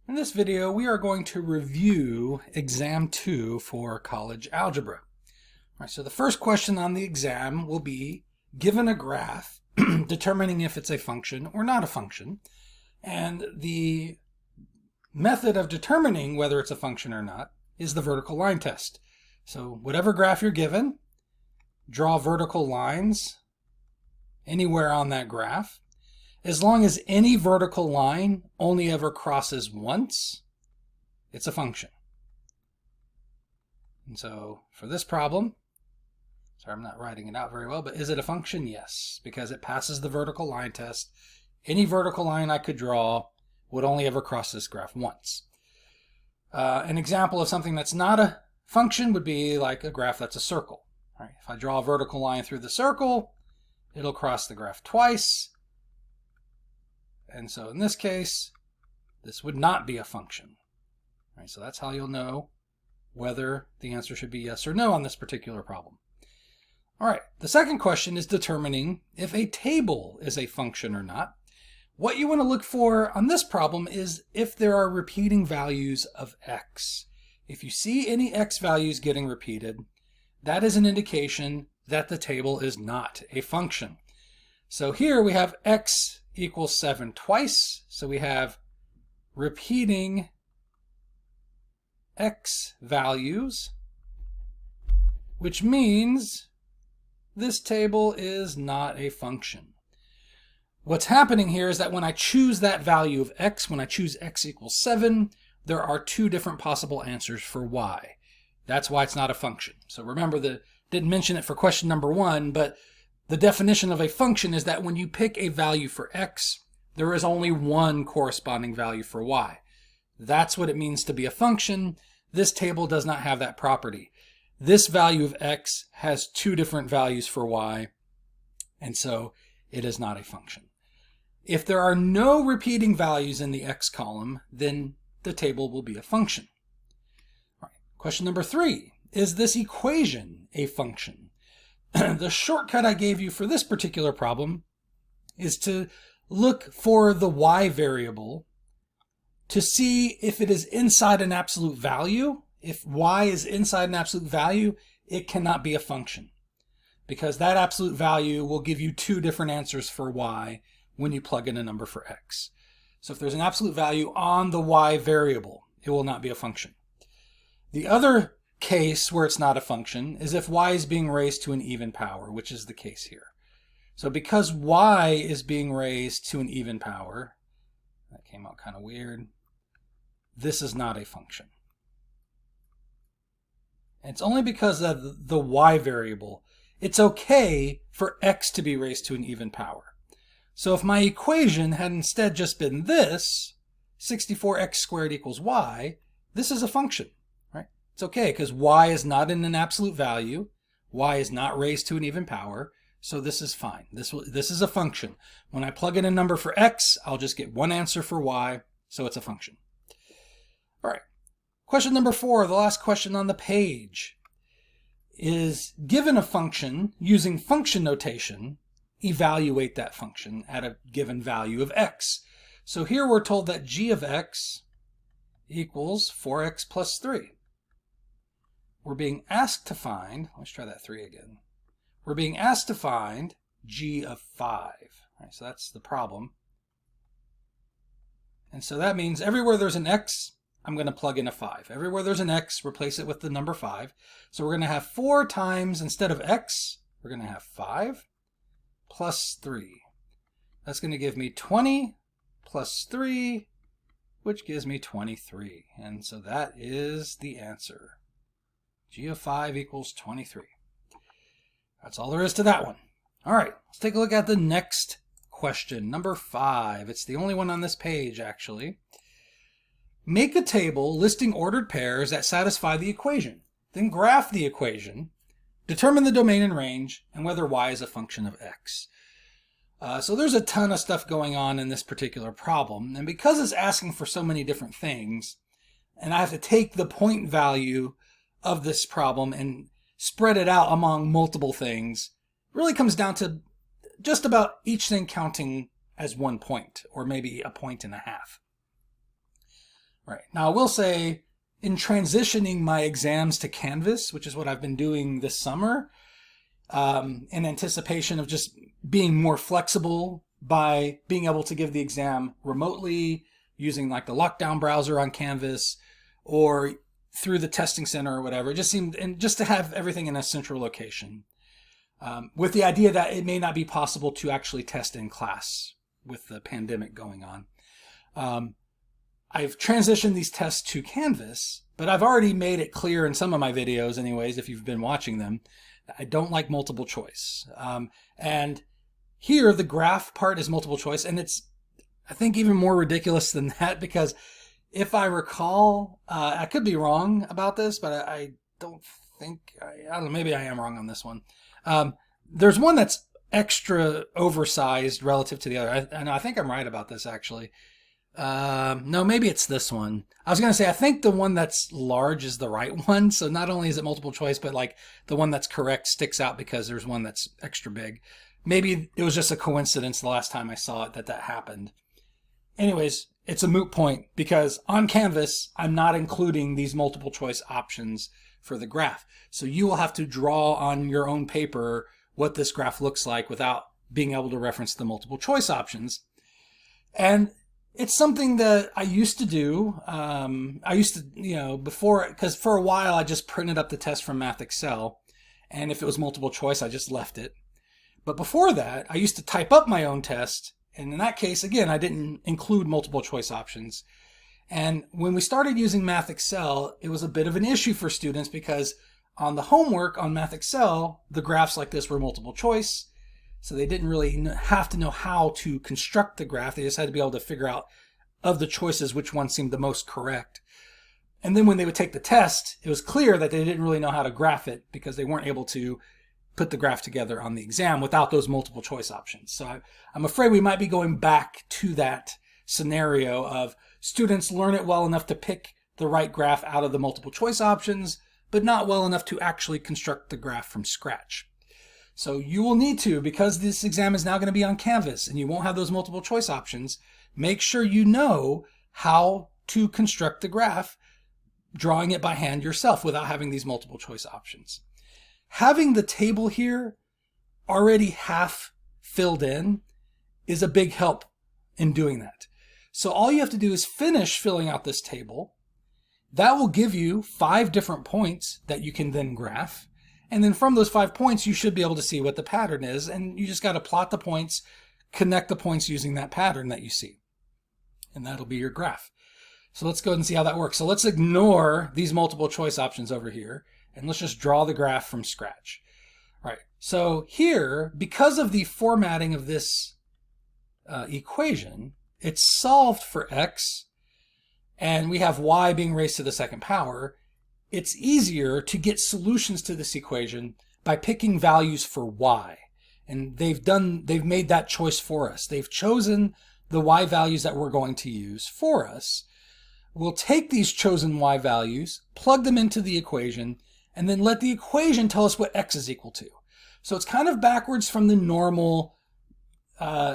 In this video, we are going to review Exam 2 for college algebra. All right, so the first question on the exam will be, given a graph, determining if it's a function or not a function. And the method of determining whether it's a function or not is the vertical line test. So whatever graph you're given, draw vertical lines anywhere on that graph. As long as any vertical line only ever crosses once, it's a function. And so for this problem, sorry, I'm not writing it out very well, but is it a function? Yes, because it passes the vertical line test. Any vertical line I could draw would only ever cross this graph once. An example of something that's not a function would be like a graph that's a circle. All right, if I draw a vertical line through the circle, it'll cross the graph twice. And so in this case, this would not be a function. All right, so that's how you'll know whether the answer should be yes or no on this particular problem. All right, the second question is determining if a table is a function or not. What you want to look for on this problem is if there are repeating values of x. If you see any x values getting repeated, that is an indication that the table is not a function. So here we have x equals 7 twice, so we have repeating x values, which means this table is not a function. What's happening here is that when I choose that value of x, when I choose x equals 7, there are two different possible answers for y. That's why it's not a function. So remember, didn't mention it for question number 1, but the definition of a function is that when you pick a value for x, there is only one corresponding value for y. That's what it means to be a function. This table does not have that property. This value of x has two different values for y, and so it is not a function. If there are no repeating values in the x column, then the table will be a function. All right. Question number 3, is this equation a function? The shortcut I gave you for this particular problem is to look for the y variable to see if it is inside an absolute value. If y is inside an absolute value, it cannot be a function, because that absolute value will give you two different answers for y when you plug in a number for x. So if there's an absolute value on the y variable, it will not be a function. The other case where it's not a function is if y is being raised to an even power, which is the case here. So because y is being raised to an even power, that came out kind of weird, this is not a function. And it's only because of the y variable. It's okay for x to be raised to an even power. So if my equation had instead just been this, 64x squared equals y, this is a function. It's okay because y is not in an absolute value, y is not raised to an even power, so this is fine. This is a function. When I plug in a number for x, I'll just get one answer for y, so it's a function. All right, question number 4, the last question on the page, is given a function using function notation, evaluate that function at a given value of x. So here we're told that g of x equals 4x plus 3. We're being asked to find, let's try that 3 again. We're being asked to find g of 5. All right, so that's the problem. And so that means everywhere there's an x, I'm going to plug in a 5. Everywhere there's an x, replace it with the number 5. So we're going to have 4 times, instead of x, we're going to have 5 plus 3. That's going to give me 20 plus 3, which gives me 23. And so that is the answer. G of 5 equals 23. That's all there is to that one. All right, let's take a look at the next question, number 5. It's the only one on this page, actually. Make a table listing ordered pairs that satisfy the equation. Then graph the equation, determine the domain and range, and whether y is a function of x. So there's a ton of stuff going on in this particular problem, and because it's asking for so many different things, and I have to take the point value of this problem and spread it out among multiple things, it really comes down to just about each thing counting as 1 point, or maybe a point and a half. Right. Now I will say, in transitioning my exams to Canvas, which is what I've been doing this summer, in anticipation of just being more flexible by being able to give the exam remotely using like the lockdown browser on Canvas or through the testing center or whatever. It just seemed, and just to have everything in a central location, with the idea that it may not be possible to actually test in class with the pandemic going on. I've transitioned these tests to Canvas, but I've already made it clear in some of my videos anyways, if you've been watching them, that I don't like multiple choice. And here the graph part is multiple choice, and it's, I think, even more ridiculous than that, because if I recall, I could be wrong about this, but I don't think, I don't know, maybe I am wrong on this one. There's one that's extra oversized relative to the other. I think I'm right about this, actually. No, maybe it's this one. I was going to say, I think the one that's large is the right one. So not only is it multiple choice, but like the one that's correct sticks out because there's one that's extra big. Maybe it was just a coincidence the last time I saw it that happened. Anyways, it's a moot point because on Canvas, I'm not including these multiple choice options for the graph. So you will have to draw on your own paper what this graph looks like without being able to reference the multiple choice options. And it's something that I used to do. I used to, before, because for a while I just printed up the test from Math Excel. And if it was multiple choice, I just left it. But before that, I used to type up my own test. And in that case, again, I didn't include multiple choice options. And when we started using Math Excel, it was a bit of an issue for students because on the homework on Math Excel, the graphs like this were multiple choice. So they didn't really have to know how to construct the graph. They just had to be able to figure out of the choices which one seemed the most correct. And then when they would take the test, it was clear that they didn't really know how to graph it because they weren't able to put the graph together on the exam without those multiple choice options. So I'm afraid we might be going back to that scenario of students learn it well enough to pick the right graph out of the multiple choice options, but not well enough to actually construct the graph from scratch. So you will need to, because this exam is now going to be on Canvas and you won't have those multiple choice options, make sure you know how to construct the graph, drawing it by hand yourself without having these multiple choice options. Having the table here already half filled in is a big help in doing that. So all you have to do is finish filling out this table. That will give you 5 different points that you can then graph. And then from those 5 points, you should be able to see what the pattern is. And you just got to plot the points, connect the points using that pattern that you see. And that'll be your graph. So let's go ahead and see how that works. So let's ignore these multiple choice options over here. And let's just draw the graph from scratch. All right. So here, because of the formatting of this equation, it's solved for x. And we have y being raised to the second power. It's easier to get solutions to this equation by picking values for y. And they've made that choice for us. They've chosen the y values that we're going to use for us. We'll take these chosen y values, plug them into the equation, and then let the equation tell us what x is equal to. So it's kind of backwards from the normal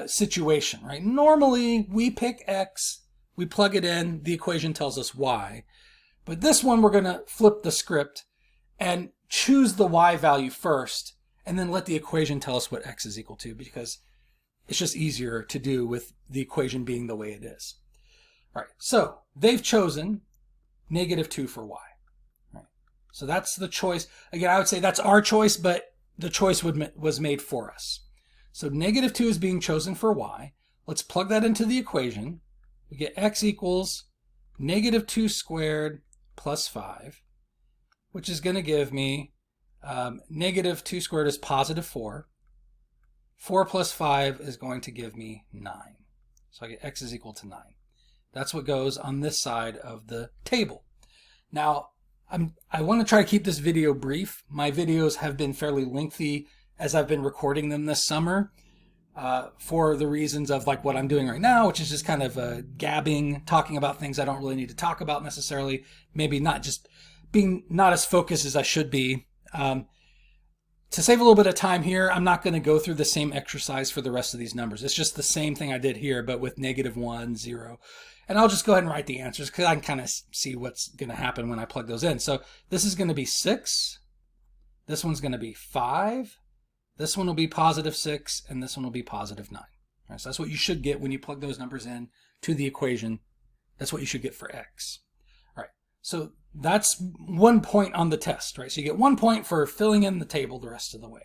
situation, right? Normally, we pick x, we plug it in, the equation tells us y. But this one, we're going to flip the script and choose the y value first, and then let the equation tell us what x is equal to, because it's just easier to do with the equation being the way it is. All right, so they've chosen -2 for y. Right. So that's the choice. Again, I would say that's our choice, but the choice was made for us. So -2 is being chosen for y. Let's plug that into the equation. We get x equals -2 squared plus 5, which is going to give me -2 squared is +4. 4 plus 5 is going to give me 9. So I get x is equal to 9. That's what goes on this side of the table. Now, I want to try to keep this video brief. My videos have been fairly lengthy as I've been recording them this summer for the reasons of like what I'm doing right now, which is just kind of gabbing, talking about things I don't really need to talk about necessarily. Maybe not just being not as focused as I should be. To save a little bit of time here, I'm not going to go through the same exercise for the rest of these numbers. It's just the same thing I did here, but with -1, 0. And I'll just go ahead and write the answers because I can kind of see what's going to happen when I plug those in. So this is going to be 6. This one's going to be 5. This one will be positive 6. And this one will be positive 9. All right, so that's what you should get when you plug those numbers in to the equation. That's what you should get for x. All right, so that's 1 point on the test, right? So you get 1 point for filling in the table the rest of the way.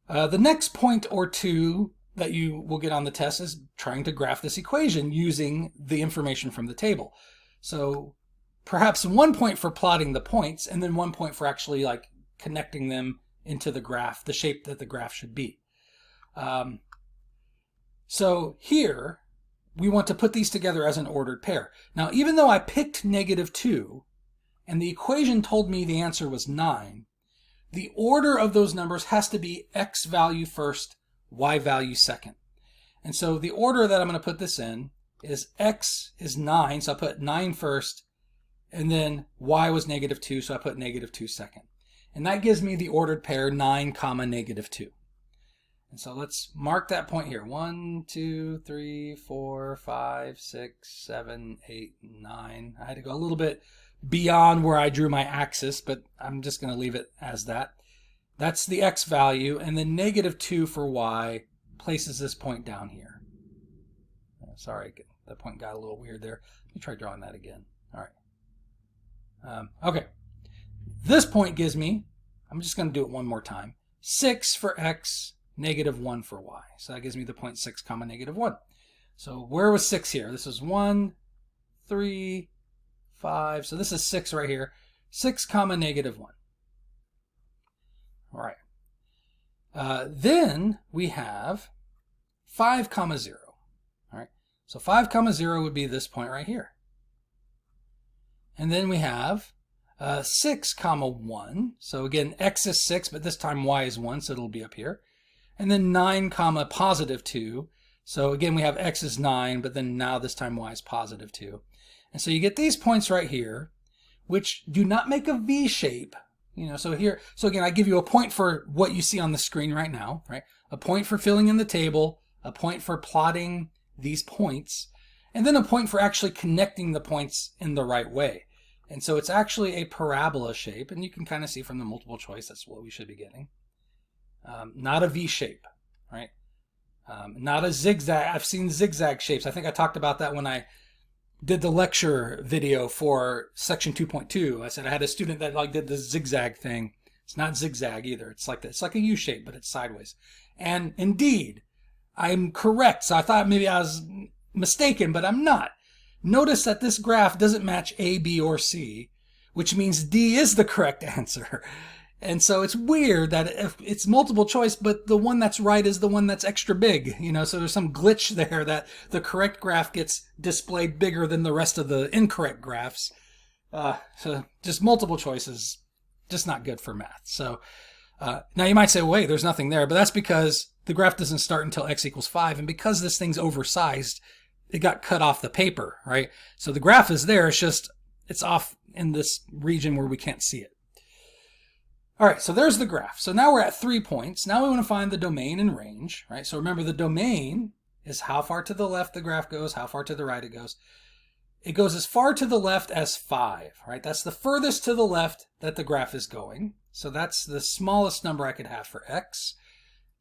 The next point or two that you will get on the test is trying to graph this equation using the information from the table. So perhaps 1 point for plotting the points, and then 1 point for actually like connecting them into the graph, the shape that the graph should be. So here we want to put these together as an ordered pair. Now, even though I picked -2 and the equation told me the answer was 9, the order of those numbers has to be x value first, y value second. And so the order that I'm going to put this in is x is 9, so I put 9 first, and then y was -2, so I put -2 second. And that gives me the ordered pair 9, -2. And so let's mark that point here. 1, 2, 3, 4, 5, 6, 7, 8, 9. I had to go a little bit beyond where I drew my axis, but I'm just going to leave it as that. That's the x value, and then -2 for y places this point down here. Sorry, that point got a little weird there. Let me try drawing that again. All right. Okay. This point gives me, I'm just going to do it one more time, 6 for x, -1 for y. So that gives me the point 6, -1. So where was 6 here? This is 1, 3, 5. So this is 6 right here. 6, -1. All right. Then we have 5, 0. All right. So 5, 0 would be this point right here. And then we have 6, 1. So again, x is 6, but this time y is 1, so it'll be up here. And then 9, +2. So again, we have x is 9, but then now this time y is +2. And so you get these points right here, which do not make a V shape. So again, I give you a point for what you see on the screen right now, right? A point for filling in the table, a point for plotting these points, and then a point for actually connecting the points in the right way. And so it's actually a parabola shape, and you can kind of see from the multiple choice, that's what we should be getting. Not a V shape, right? Not a zigzag. I've seen zigzag shapes. I think I talked about that when I did the lecture video for section 2.2. I said I had a student that did the zigzag thing. It's not zigzag either. It's like a U shape, but it's sideways. And indeed, I'm correct. So I thought maybe I was mistaken, but I'm not. Notice that this graph doesn't match A, B, or C, which means D is the correct answer. And so it's weird that it's multiple choice, but the one that's right is the one that's extra big, so there's some glitch there that the correct graph gets displayed bigger than the rest of the incorrect graphs. So just multiple choices, just not good for math. So now you might say, wait, there's nothing there, but that's because the graph doesn't start until x equals 5. And because this thing's oversized, it got cut off the paper, right? So the graph is there. It's off in this region where we can't see it. All right, so there's the graph. So now we're at 3 points. Now we want to find the domain and range, right? So remember, the domain is how far to the left the graph goes, how far to the right it goes. It goes as far to the left as 5, right? That's the furthest to the left that the graph is going. So that's the smallest number I could have for x.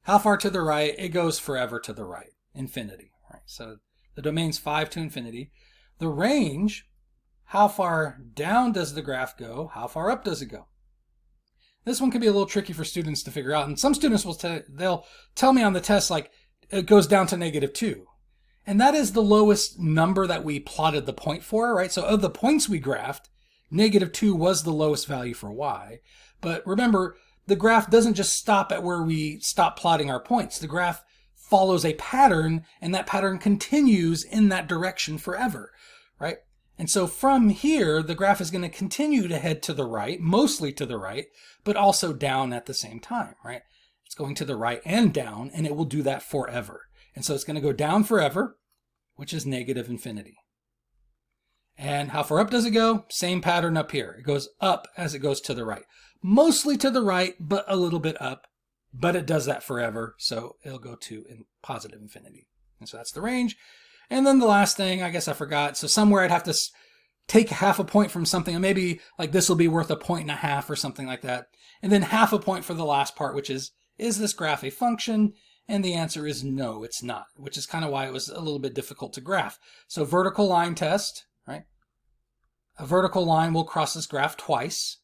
How far to the right? It goes forever to the right, infinity, right? So the domain's 5 to infinity. The range, how far down does the graph go? How far up does it go? This one can be a little tricky for students to figure out. And some students they'll tell me on the test, like, it goes down to -2. And that is the lowest number that we plotted the point for, right? So of the points we graphed, -2 was the lowest value for y. But remember, the graph doesn't just stop at where we stop plotting our points. The graph follows a pattern, and that pattern continues in that direction forever, right? And so from here, the graph is going to continue to head to the right, mostly to the right, but also down at the same time, right? It's going to the right and down, and it will do that forever. And so it's going to go down forever, which is -infinity. And how far up does it go? Same pattern up here. It goes up as it goes to the right. Mostly to the right, but a little bit up. But it does that forever, so it'll go to positive infinity. And so that's the range. And then the last thing, I guess I forgot. So somewhere I'd have to take half a point from something, and maybe like this will be worth 1.5 points or something like that. And then half a point for the last part, which is this graph a function? And the answer is no, it's not, which is kind of why it was a little bit difficult to graph. So vertical line test, right? A vertical line will cross this graph twice,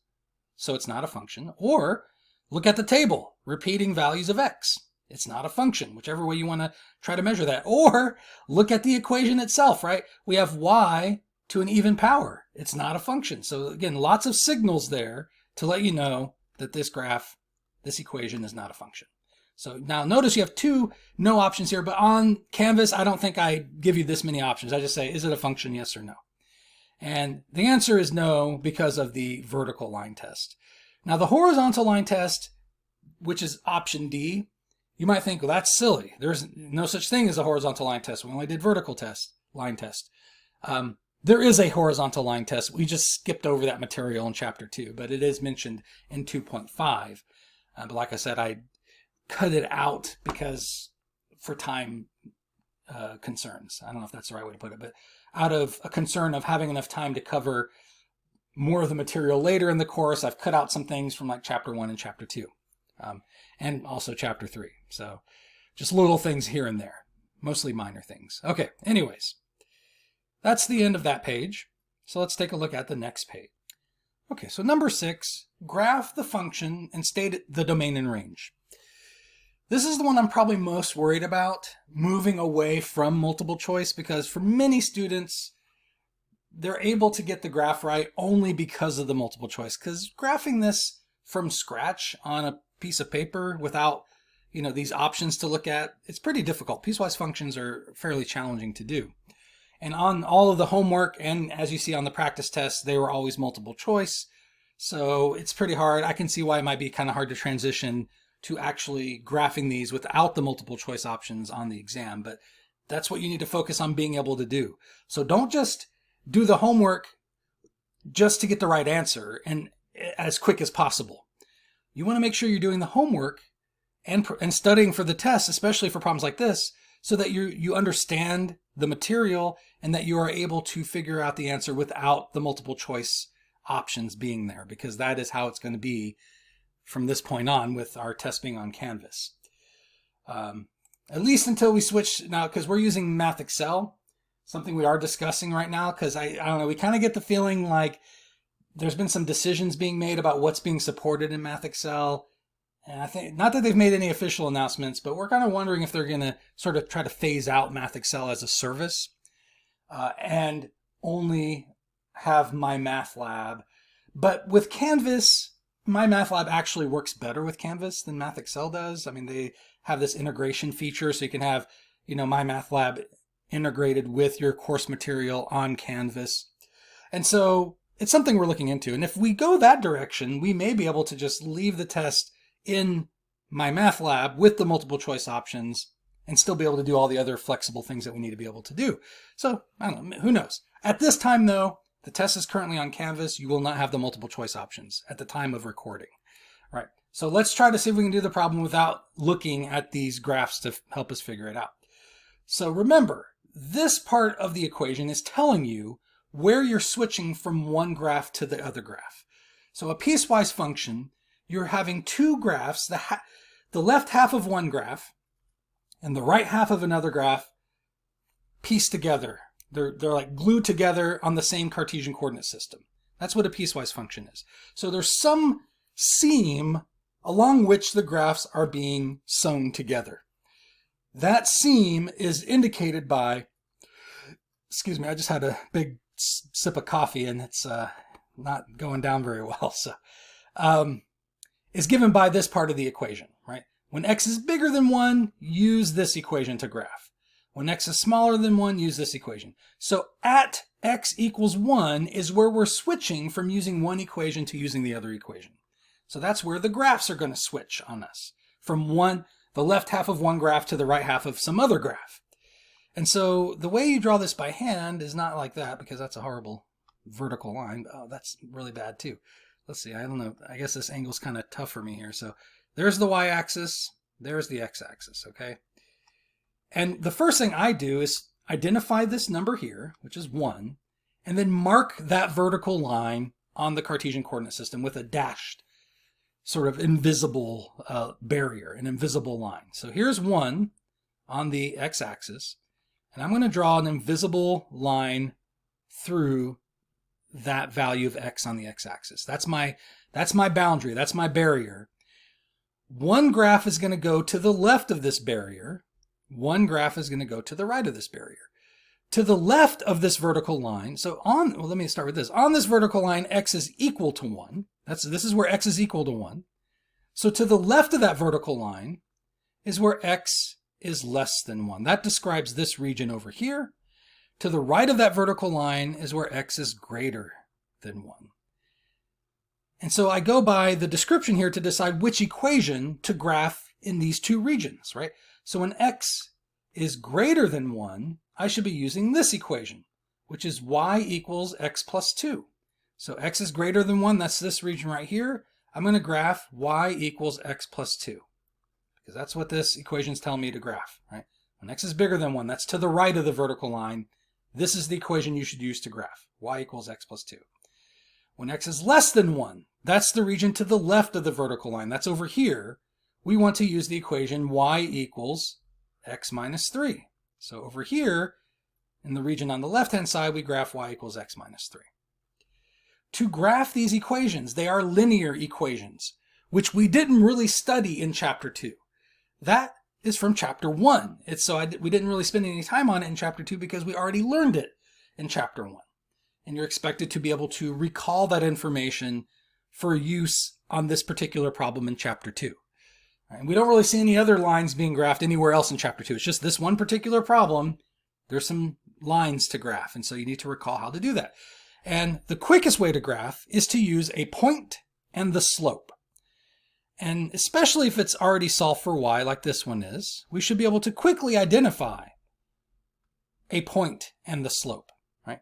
so it's not a function. Or look at the table, repeating values of x. It's not a function, whichever way you want to try to measure that. Or look at the equation itself, right? We have y to an even power. It's not a function. So again, lots of signals there to let you know that this graph, this equation is not a function. So now notice you have no options here, but on Canvas, I don't think I give you this many options. I just say, is it a function, yes or no? And the answer is no because of the vertical line test. Now the horizontal line test, which is option D, you might think, well, that's silly. There's no such thing as a horizontal line test. We only did vertical line test. There is a horizontal line test. We just skipped over that material in chapter 2, but it is mentioned in 2.5. But like I said, I cut it out because for time concerns. I don't know if that's the right way to put it, but out of a concern of having enough time to cover more of the material later in the course, I've cut out some things from like chapter 1 and chapter 2, and also chapter 3. So just little things here and there, mostly minor things. Okay, anyways, that's the end of that page. So let's take a look at the next page. Okay, so number 6, graph the function and state the domain and range. This is the one I'm probably most worried about, moving away from multiple choice, because for many students, they're able to get the graph right only because of the multiple choice. Because graphing this from scratch on a piece of paper without, these options to look at, it's pretty difficult. Piecewise functions are fairly challenging to do. And on all of the homework, and as you see on the practice tests, they were always multiple choice. So it's pretty hard. I can see why it might be kind of hard to transition to actually graphing these without the multiple choice options on the exam, but that's what you need to focus on being able to do. So don't just do the homework just to get the right answer and as quick as possible. You want to make sure you're doing the homework and studying for the test, especially for problems like this, so that you understand the material and that you are able to figure out the answer without the multiple choice options being there, because that is how it's going to be from this point on with our test being on Canvas. At least until we switch now, because we're using Math Excel, something we are discussing right now, because I don't know, we kind of get the feeling like there's been some decisions being made about what's being supported in Math Excel. And I think, not that they've made any official announcements, but we're kind of wondering if they're going to sort of try to phase out Math Excel as a service and only have My Math Lab. But with Canvas, My Math Lab actually works better with Canvas than Math Excel does. I mean, they have this integration feature, so you can have, My Math Lab integrated with your course material on Canvas. And so it's something we're looking into. And if we go that direction, we may be able to just leave the test in My Math Lab with the multiple choice options and still be able to do all the other flexible things that we need to be able to do. So, I don't know, who knows? At this time, though, the test is currently on Canvas. You will not have the multiple choice options at the time of recording. All right, so let's try to see if we can do the problem without looking at these graphs to help us figure it out. So remember, this part of the equation is telling you where you're switching from one graph to the other graph. So a piecewise function, you're having two graphs, the left half of one graph and the right half of another graph pieced together. They're like glued together on the same Cartesian coordinate system. That's what a piecewise function is. So there's some seam along which the graphs are being sewn together. That seam is indicated by, excuse me, I just had a big sip of coffee and it's not going down very well. So is given by this part of the equation, right? When x is bigger than 1, use this equation to graph. When x is smaller than 1, use this equation. So at x equals 1 is where we're switching from using one equation to using the other equation. So that's where the graphs are going to switch on us, from the left half of one graph to the right half of some other graph. And so the way you draw this by hand is not like that, because that's a horrible vertical line. Oh, that's really bad too. Let's see, I don't know. I guess this angle's kind of tough for me here. So there's the y-axis, there's the x-axis, okay? And the first thing I do is identify this number here, which is 1, and then mark that vertical line on the Cartesian coordinate system with a dashed sort of invisible barrier, an invisible line. So here's 1 on the x-axis, and I'm going to draw an invisible line through that value of x on the x-axis. That's my boundary, that's my barrier. One graph is going to go to the left of this barrier. One graph is going to go to the right of this barrier. To the left of this vertical line, let me start with this. On this vertical line, x is equal to 1. This is where x is equal to 1. So to the left of that vertical line is where x is less than 1. That describes this region over here. To the right of that vertical line is where x is greater than 1. And so I go by the description here to decide which equation to graph in these two regions, right? So when x is greater than 1, I should be using this equation, which is y equals x plus 2. So x is greater than 1, that's this region right here. I'm going to graph y equals x plus 2, because that's what this equation is telling me to graph, right? When x is bigger than 1, that's to the right of the vertical line. This is the equation you should use to graph, y equals x plus 2. When x is less than 1, that's the region to the left of the vertical line. That's over here. We want to use the equation y equals x minus 3. So over here, in the region on the left-hand side, we graph y equals x minus 3. To graph these equations, they are linear equations, which we didn't really study in Chapter 2. That is from Chapter 1. We didn't really spend any time on it in Chapter 2 because we already learned it in Chapter 1. And you're expected to be able to recall that information for use on this particular problem in Chapter 2. And we don't really see any other lines being graphed anywhere else in Chapter 2. It's just this one particular problem. There's some lines to graph, and so you need to recall how to do that. And the quickest way to graph is to use a point and the slope. And especially if it's already solved for y, like this one is, we should be able to quickly identify a point and the slope, right?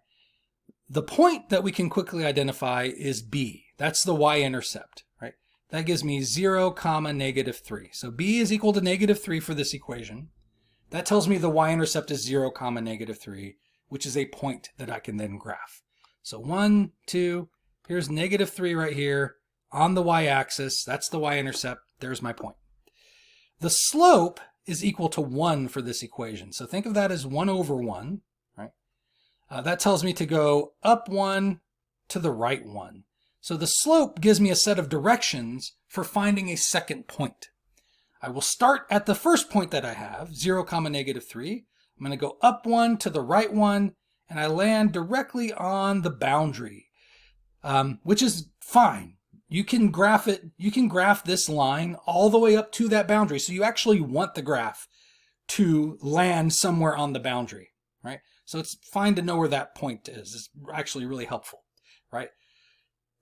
The point that we can quickly identify is b. That's the y-intercept, right? That gives me 0, negative 3. So b is equal to negative 3 for this equation. That tells me the y-intercept is 0, negative 3, which is a point that I can then graph. So 1, 2, here's negative 3 right here on the y-axis. That's the y-intercept. There's my point. The slope is equal to 1 for this equation. So think of that as 1 over 1, right? That tells me to go up 1 to the right 1. So the slope gives me a set of directions for finding a second point. I will start at the first point that I have, 0, negative 3. I'm going to go up 1 to the right 1, and I land directly on the boundary, which is fine. You can graph it. You can graph this line all the way up to that boundary. So you actually want the graph to land somewhere on the boundary, right? So it's fine to know where that point is. It's actually really helpful, right?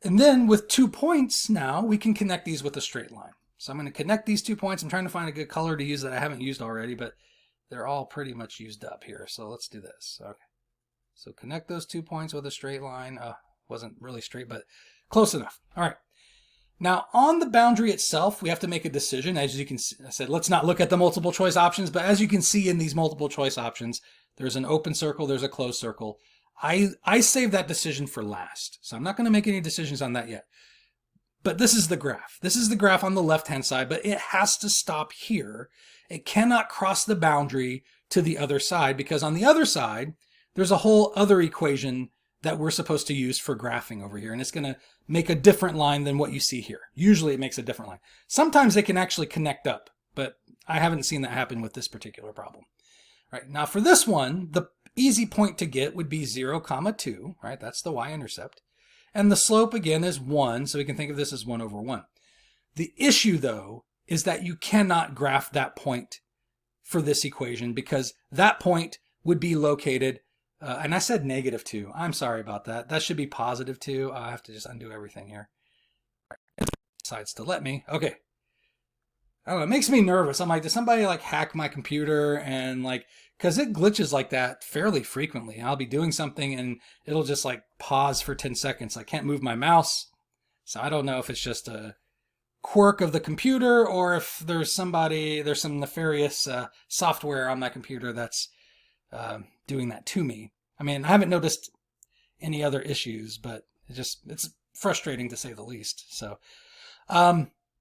And then with 2 points now, we can connect these with a straight line. So I'm going to connect these 2 points. I'm trying to find a good color to use that I haven't used already, but they're all pretty much used up here. So let's do this. Okay. So connect those 2 points with a straight line. Wasn't really straight, but close enough. All right. Now on the boundary itself, we have to make a decision. As you can see, I said, let's not look at the multiple choice options, but as you can see in these multiple choice options, there's an open circle, there's a closed circle. I saved that decision for last. So I'm not going to make any decisions on that yet. But this is the graph. This is the graph on the left-hand side, but it has to stop here. It cannot cross the boundary to the other side because on the other side, there's a whole other equation that we're supposed to use for graphing over here. And it's going to make a different line than what you see here. Usually it makes a different line. Sometimes they can actually connect up, but I haven't seen that happen with this particular problem. All right, now for this one, the easy point to get would be 0, 2, right? That's the y-intercept. And the slope again is 1, so we can think of this as 1 over 1. The issue though is that you cannot graph that point for this equation because that point would be located, and I said negative 2. I'm sorry about that. That should be positive 2. I have to just undo everything here. It decides to let me. Okay. I don't know, it makes me nervous. I'm like, does somebody like hack my computer and like, because it glitches like that fairly frequently. I'll be doing something and it'll just like pause for 10 seconds. I can't move my mouse. So I don't know if it's just a quirk of the computer or if there's some nefarious software on my computer that's doing that to me. I mean, I haven't noticed any other issues, but it's frustrating to say the least. So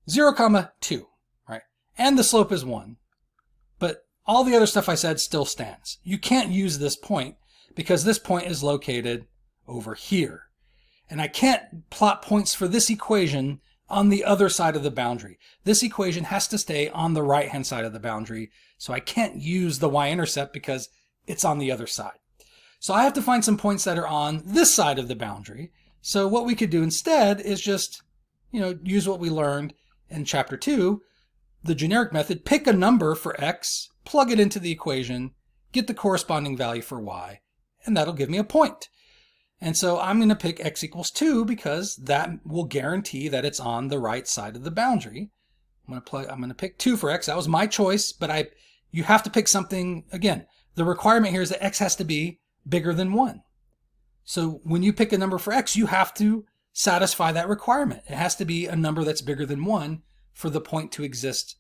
0, 2, right? And the slope is 1. But all the other stuff I said still stands. You can't use this point because this point is located over here. And I can't plot points for this equation on the other side of the boundary. This equation has to stay on the right-hand side of the boundary. So I can't use the y-intercept because it's on the other side. So I have to find some points that are on this side of the boundary. So what we could do instead is just, use what we learned in chapter 2, the generic method, pick a number for x, plug it into the equation, get the corresponding value for y, and that'll give me a point. And so I'm going to pick x equals 2 because that will guarantee that it's on the right side of the boundary. I'm going to pick 2 for x. That was my choice, but you have to pick something. Again, the requirement here is that x has to be bigger than 1. So when you pick a number for x, you have to satisfy that requirement. It has to be a number that's bigger than 1 for the point to exist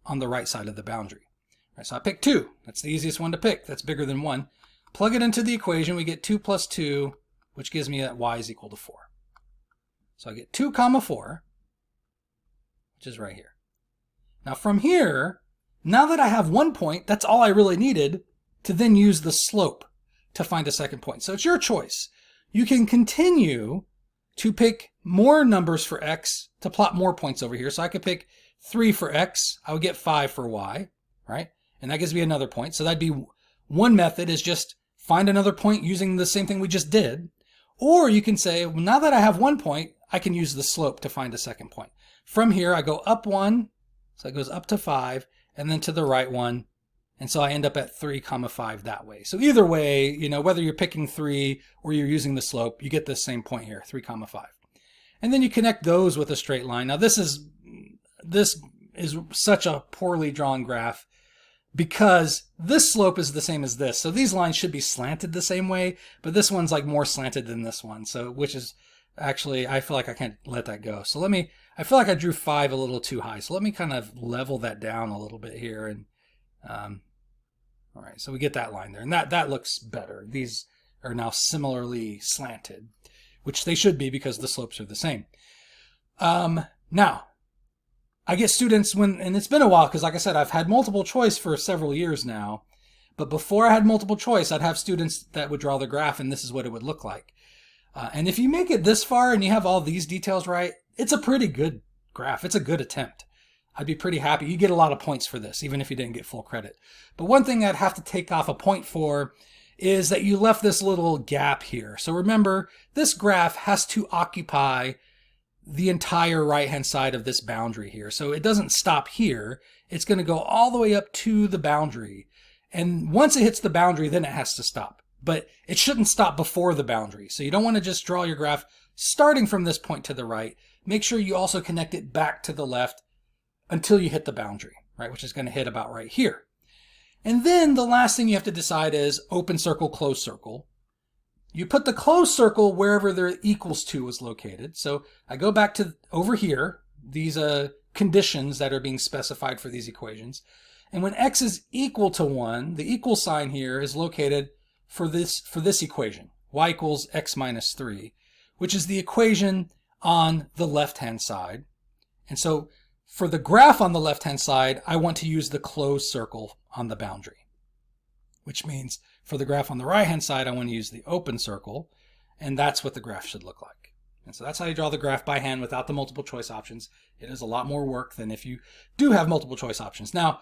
on the right side of the boundary. All right, so I picked 2. That's the easiest one to pick. That's bigger than 1. Plug it into the equation. We get 2 plus 2, which gives me that y is equal to 4. So I get 2 comma 4, which is right here. Now from here, now that I have 1 point, that's all I really needed to then use the slope to find a second point. So it's your choice. You can continue to pick more numbers for x to plot more points over here. So I could pick 3 for x. I would get 5 for y, right? And that gives me another point. So that'd be one method, is just find another point using the same thing we just did. Or you can say, well, now that I have 1 point, I can use the slope to find a second point. From here, I go up 1, so it goes up to 5, and then to the right 1. And so I end up at 3 comma 5 that way. So either way, whether you're picking 3 or you're using the slope, you get the same point here, 3 comma 5. And then you connect those with a straight line. Now this is such a poorly drawn graph because this slope is the same as this. So these lines should be slanted the same way, but this one's like more slanted than this one. So which is actually, I feel like I can't let that go. So I feel like I drew 5 a little too high. So let me kind of level that down a little bit here. And all right, so we get that line there, and that looks better. These are now similarly slanted, which they should be because the slopes are the same. Now, I get students and it's been a while because, like I said, I've had multiple choice for several years now. But before I had multiple choice, I'd have students that would draw the graph, and this is what it would look like. And if you make it this far and you have all these details right, it's a pretty good graph. It's a good attempt. I'd be pretty happy. You get a lot of points for this, even if you didn't get full credit. But one thing I'd have to take off a point for is that you left this little gap here. So remember, this graph has to occupy the entire right-hand side of this boundary here. So it doesn't stop here. It's going to go all the way up to the boundary. And once it hits the boundary, then it has to stop. But it shouldn't stop before the boundary. So you don't want to just draw your graph starting from this point to the right. Make sure you also connect it back to the left until you hit the boundary, right? Which is going to hit about right here. And then the last thing you have to decide is open circle, closed circle. You put the closed circle wherever the equals to is located. So I go back to over here, these conditions that are being specified for these equations. And when x is equal to 1, the equal sign here is located for this equation, y equals x minus 3, which is the equation on the left-hand side. And so for the graph on the left-hand side, I want to use the closed circle on the boundary, which means for the graph on the right-hand side, I want to use the open circle, and that's what the graph should look like. And so that's how you draw the graph by hand without the multiple choice options. It is a lot more work than if you do have multiple choice options. Now,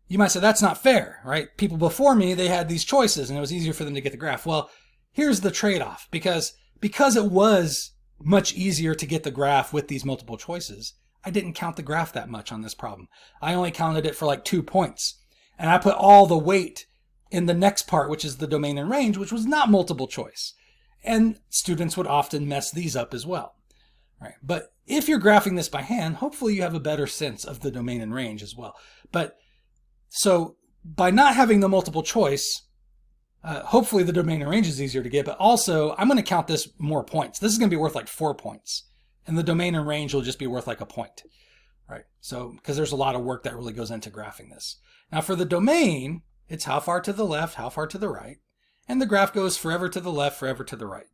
you might say that's not fair, right? People before me, they had these choices and it was easier for them to get the graph. Well, here's the trade-off. Because it was much easier to get the graph with these multiple choices, I didn't count the graph that much on this problem. I only counted it for like 2 points. And I put all the weight in the next part, which is the domain and range, which was not multiple choice. And students would often mess these up as well. Right? But if you're graphing this by hand, hopefully you have a better sense of the domain and range as well. But so by not having the multiple choice, hopefully the domain and range is easier to get, but also I'm going to count this more points. This is going to be worth like 4 points. And the domain and range will just be worth like a point, right? So, because there's a lot of work that really goes into graphing this. Now for the domain, it's how far to the left, how far to the right. and the graph goes forever to the left, forever to the right.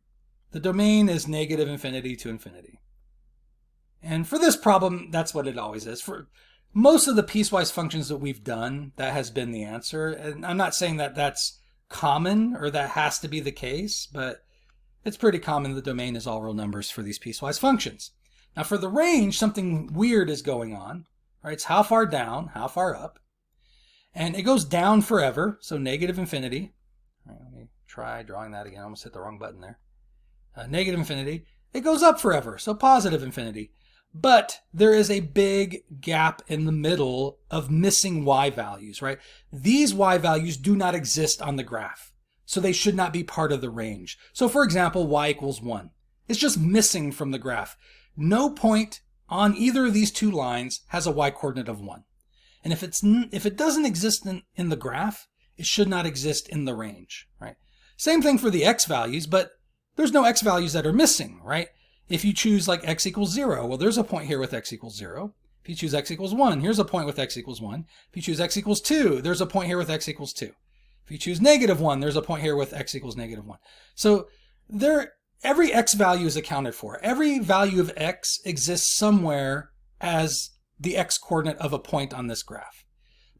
The domain is negative infinity to infinity. And for this problem, that's what it always is. For most of the piecewise functions that we've done, that has been the answer. And I'm not saying that that's common or that has to be the case, but it's pretty common the domain is all real numbers for these piecewise functions. Now for the range, something weird is going on. Right? It's how far down, how far up. And it goes down forever, so negative infinity. All right, let me try drawing that again. I almost hit the wrong button there. Negative infinity. It goes up forever, so positive infinity. But there is a big gap in the middle of missing y values, right? These y values do not exist on the graph, so they should not be part of the range. So for example, y equals 1. It's just missing from the graph. No point on either of these two lines has a y-coordinate of 1. And if it doesn't exist in the graph, it should not exist in the range, right? Same thing for the x values, but there's no x values that are missing, right? If you choose like x equals 0, well, there's a point here with x equals 0. If you choose x equals 1, here's a point with x equals 1. If you choose x equals 2, there's a point here with x equals 2. If you choose negative 1, there's a point here with x equals negative 1. So every x value is accounted for. Every value of x exists somewhere as the x coordinate of a point on this graph.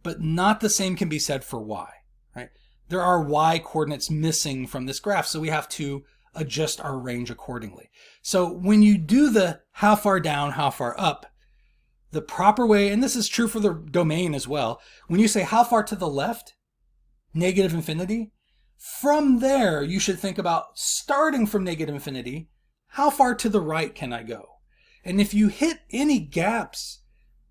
But not the same can be said for y, right? There are y coordinates missing from this graph, so we have to adjust our range accordingly. So when you do the how far down, how far up, the proper way, and this is true for the domain as well, when you say how far to the left, negative infinity, from there you should think about starting from negative infinity, how far to the right can I go? And if you hit any gaps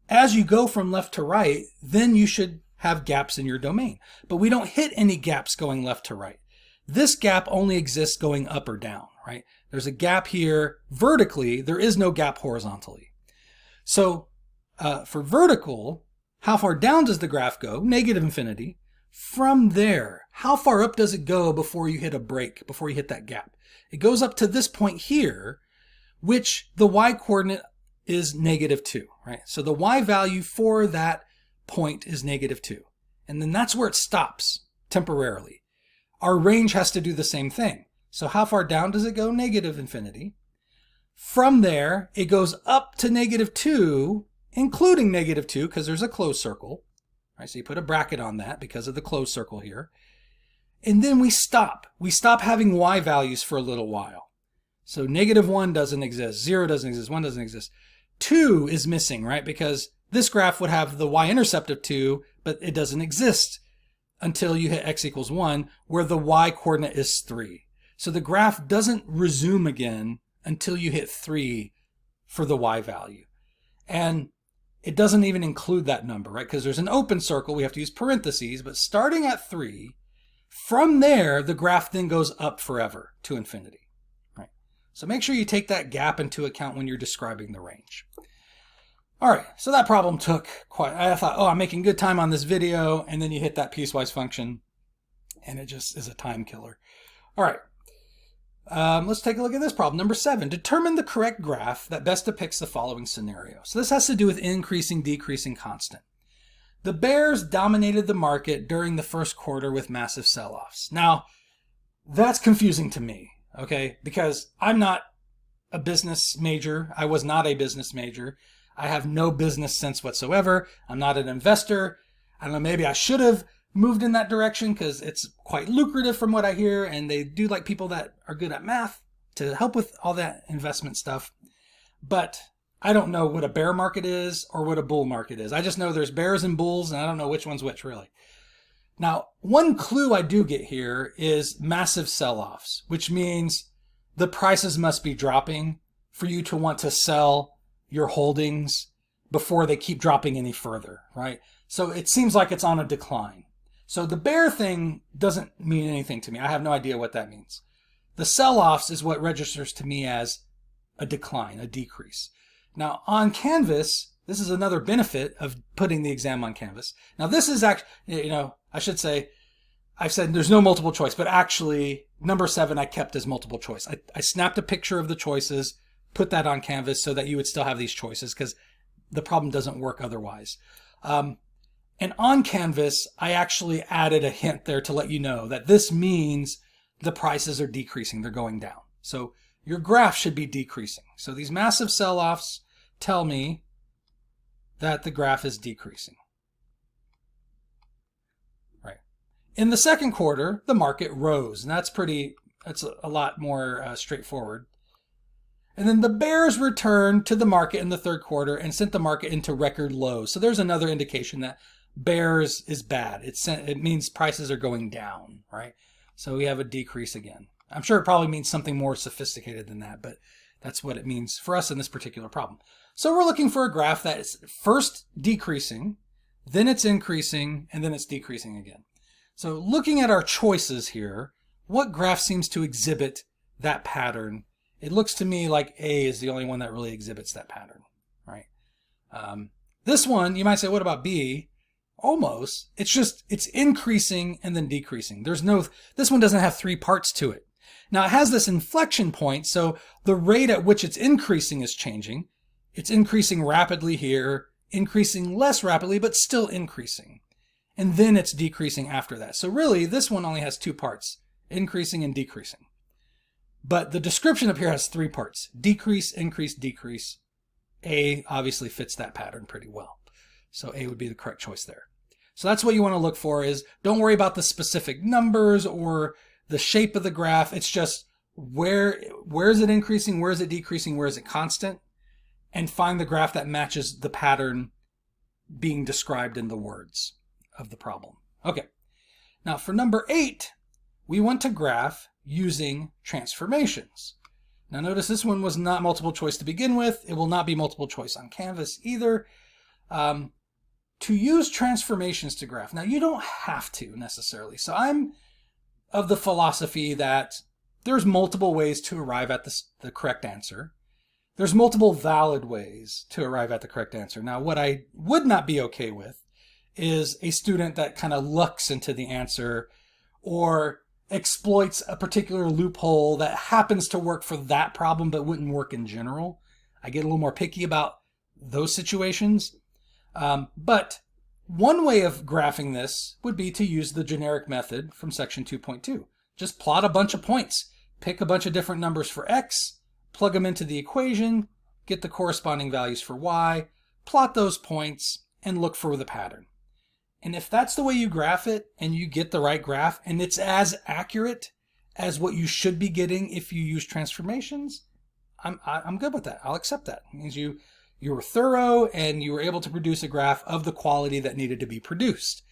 as you go from left to right, then you should have gaps in your domain. But we don't hit any gaps going left to right. This gap only exists going up or down, right? There's a gap here vertically. There is no gap horizontally. So for vertical, how far down does the graph go? Negative infinity. From there, how far up does it go before you hit a break, before you hit that gap? It goes up to this point here, which the y-coordinate is negative 2, right? So the y value for that point is negative 2. And then that's where it stops temporarily. Our range has to do the same thing. So how far down does it go? Negative infinity. From there, it goes up to negative 2, including negative 2, because there's a closed circle. Right? So you put a bracket on that because of the closed circle here. And then we stop. We stop having y values for a little while. So negative 1 doesn't exist, 0 doesn't exist, 1 doesn't exist. 2 is missing, right? Because this graph would have the y-intercept of 2, but it doesn't exist until you hit x equals 1, where the y-coordinate is 3. So the graph doesn't resume again until you hit 3 for the y value. And it doesn't even include that number, right? Because there's an open circle, we have to use parentheses, but starting at 3, from there, the graph then goes up forever to infinity, right? So make sure you take that gap into account when you're describing the range. All right, so that problem took I thought, oh, I'm making good time on this video, and then you hit that piecewise function, and it just is a time killer. All right, let's take a look at this problem. Number 7, determine the correct graph that best depicts the following scenario. So this has to do with increasing, decreasing constant. The bears dominated the market during the first quarter with massive sell-offs. Now, that's confusing to me, okay, because I'm not a business major. I was not a business major. I have no business sense whatsoever. I'm not an investor. I don't know, maybe I should have moved in that direction because it's quite lucrative from what I hear, and they do like people that are good at math to help with all that investment stuff. But I don't know what a bear market is or what a bull market is. I just know there's bears and bulls, and I don't know which one's which really. Now, one clue I do get here is massive sell-offs, which means the prices must be dropping for you to want to sell your holdings before they keep dropping any further, right? So it seems like it's on a decline. So the bear thing doesn't mean anything to me. I have no idea what that means. The sell-offs is what registers to me as a decline, a decrease. Now on Canvas, this is another benefit of putting the exam on Canvas. Now this is actually, I should say, I've said there's no multiple choice, but actually number 7 I kept as multiple choice. I snapped a picture of the choices, put that on Canvas so that you would still have these choices because the problem doesn't work otherwise. And on Canvas, I actually added a hint there to let you know that this means the prices are decreasing, they're going down. So your graph should be decreasing. So these massive sell-offs tell me that the graph is decreasing. Right. In the second quarter, the market rose, and that's a lot more straightforward. And then the bears returned to the market in the third quarter and sent the market into record lows. So there's another indication that bears is bad. It means prices are going down, right? So we have a decrease again. I'm sure it probably means something more sophisticated than that, but that's what it means for us in this particular problem. So we're looking for a graph that is first decreasing, then it's increasing, and then it's decreasing again. So looking at our choices here, what graph seems to exhibit that pattern? It looks to me like A is the only one that really exhibits that pattern, right? This one, you might say, what about B? Almost. It's increasing and then decreasing. This one doesn't have three parts to it. Now it has this inflection point, so the rate at which it's increasing is changing. It's increasing rapidly here, increasing less rapidly, but still increasing. And then it's decreasing after that. So really, this one only has two parts, increasing and decreasing. But the description up here has three parts, decrease, increase, decrease. A obviously fits that pattern pretty well. So A would be the correct choice there. So that's what you want to look for is, don't worry about the specific numbers or the shape of the graph. It's just where is it increasing, where is it decreasing, where is it constant, and find the graph that matches the pattern being described in the words of the problem. Okay, now for number 8, we want to graph using transformations. Now notice this one was not multiple choice to begin with. It will not be multiple choice on Canvas either. To use transformations to graph. Now you don't have to necessarily. So I'm of the philosophy that there's multiple ways to arrive at the correct answer. There's multiple valid ways to arrive at the correct answer. Now what I would not be okay with is a student that kind of looks into the answer or exploits a particular loophole that happens to work for that problem but wouldn't work in general. I get a little more picky about those situations. But one way of graphing this would be to use the generic method from section 2.2. Just plot a bunch of points, pick a bunch of different numbers for x, plug them into the equation, get the corresponding values for y, plot those points, and look for the pattern. And if that's the way you graph it and you get the right graph and it's as accurate as what you should be getting if you use transformations, I'm good with that. I'll accept that. It means you were thorough and you were able to produce a graph of the quality that needed to be produced.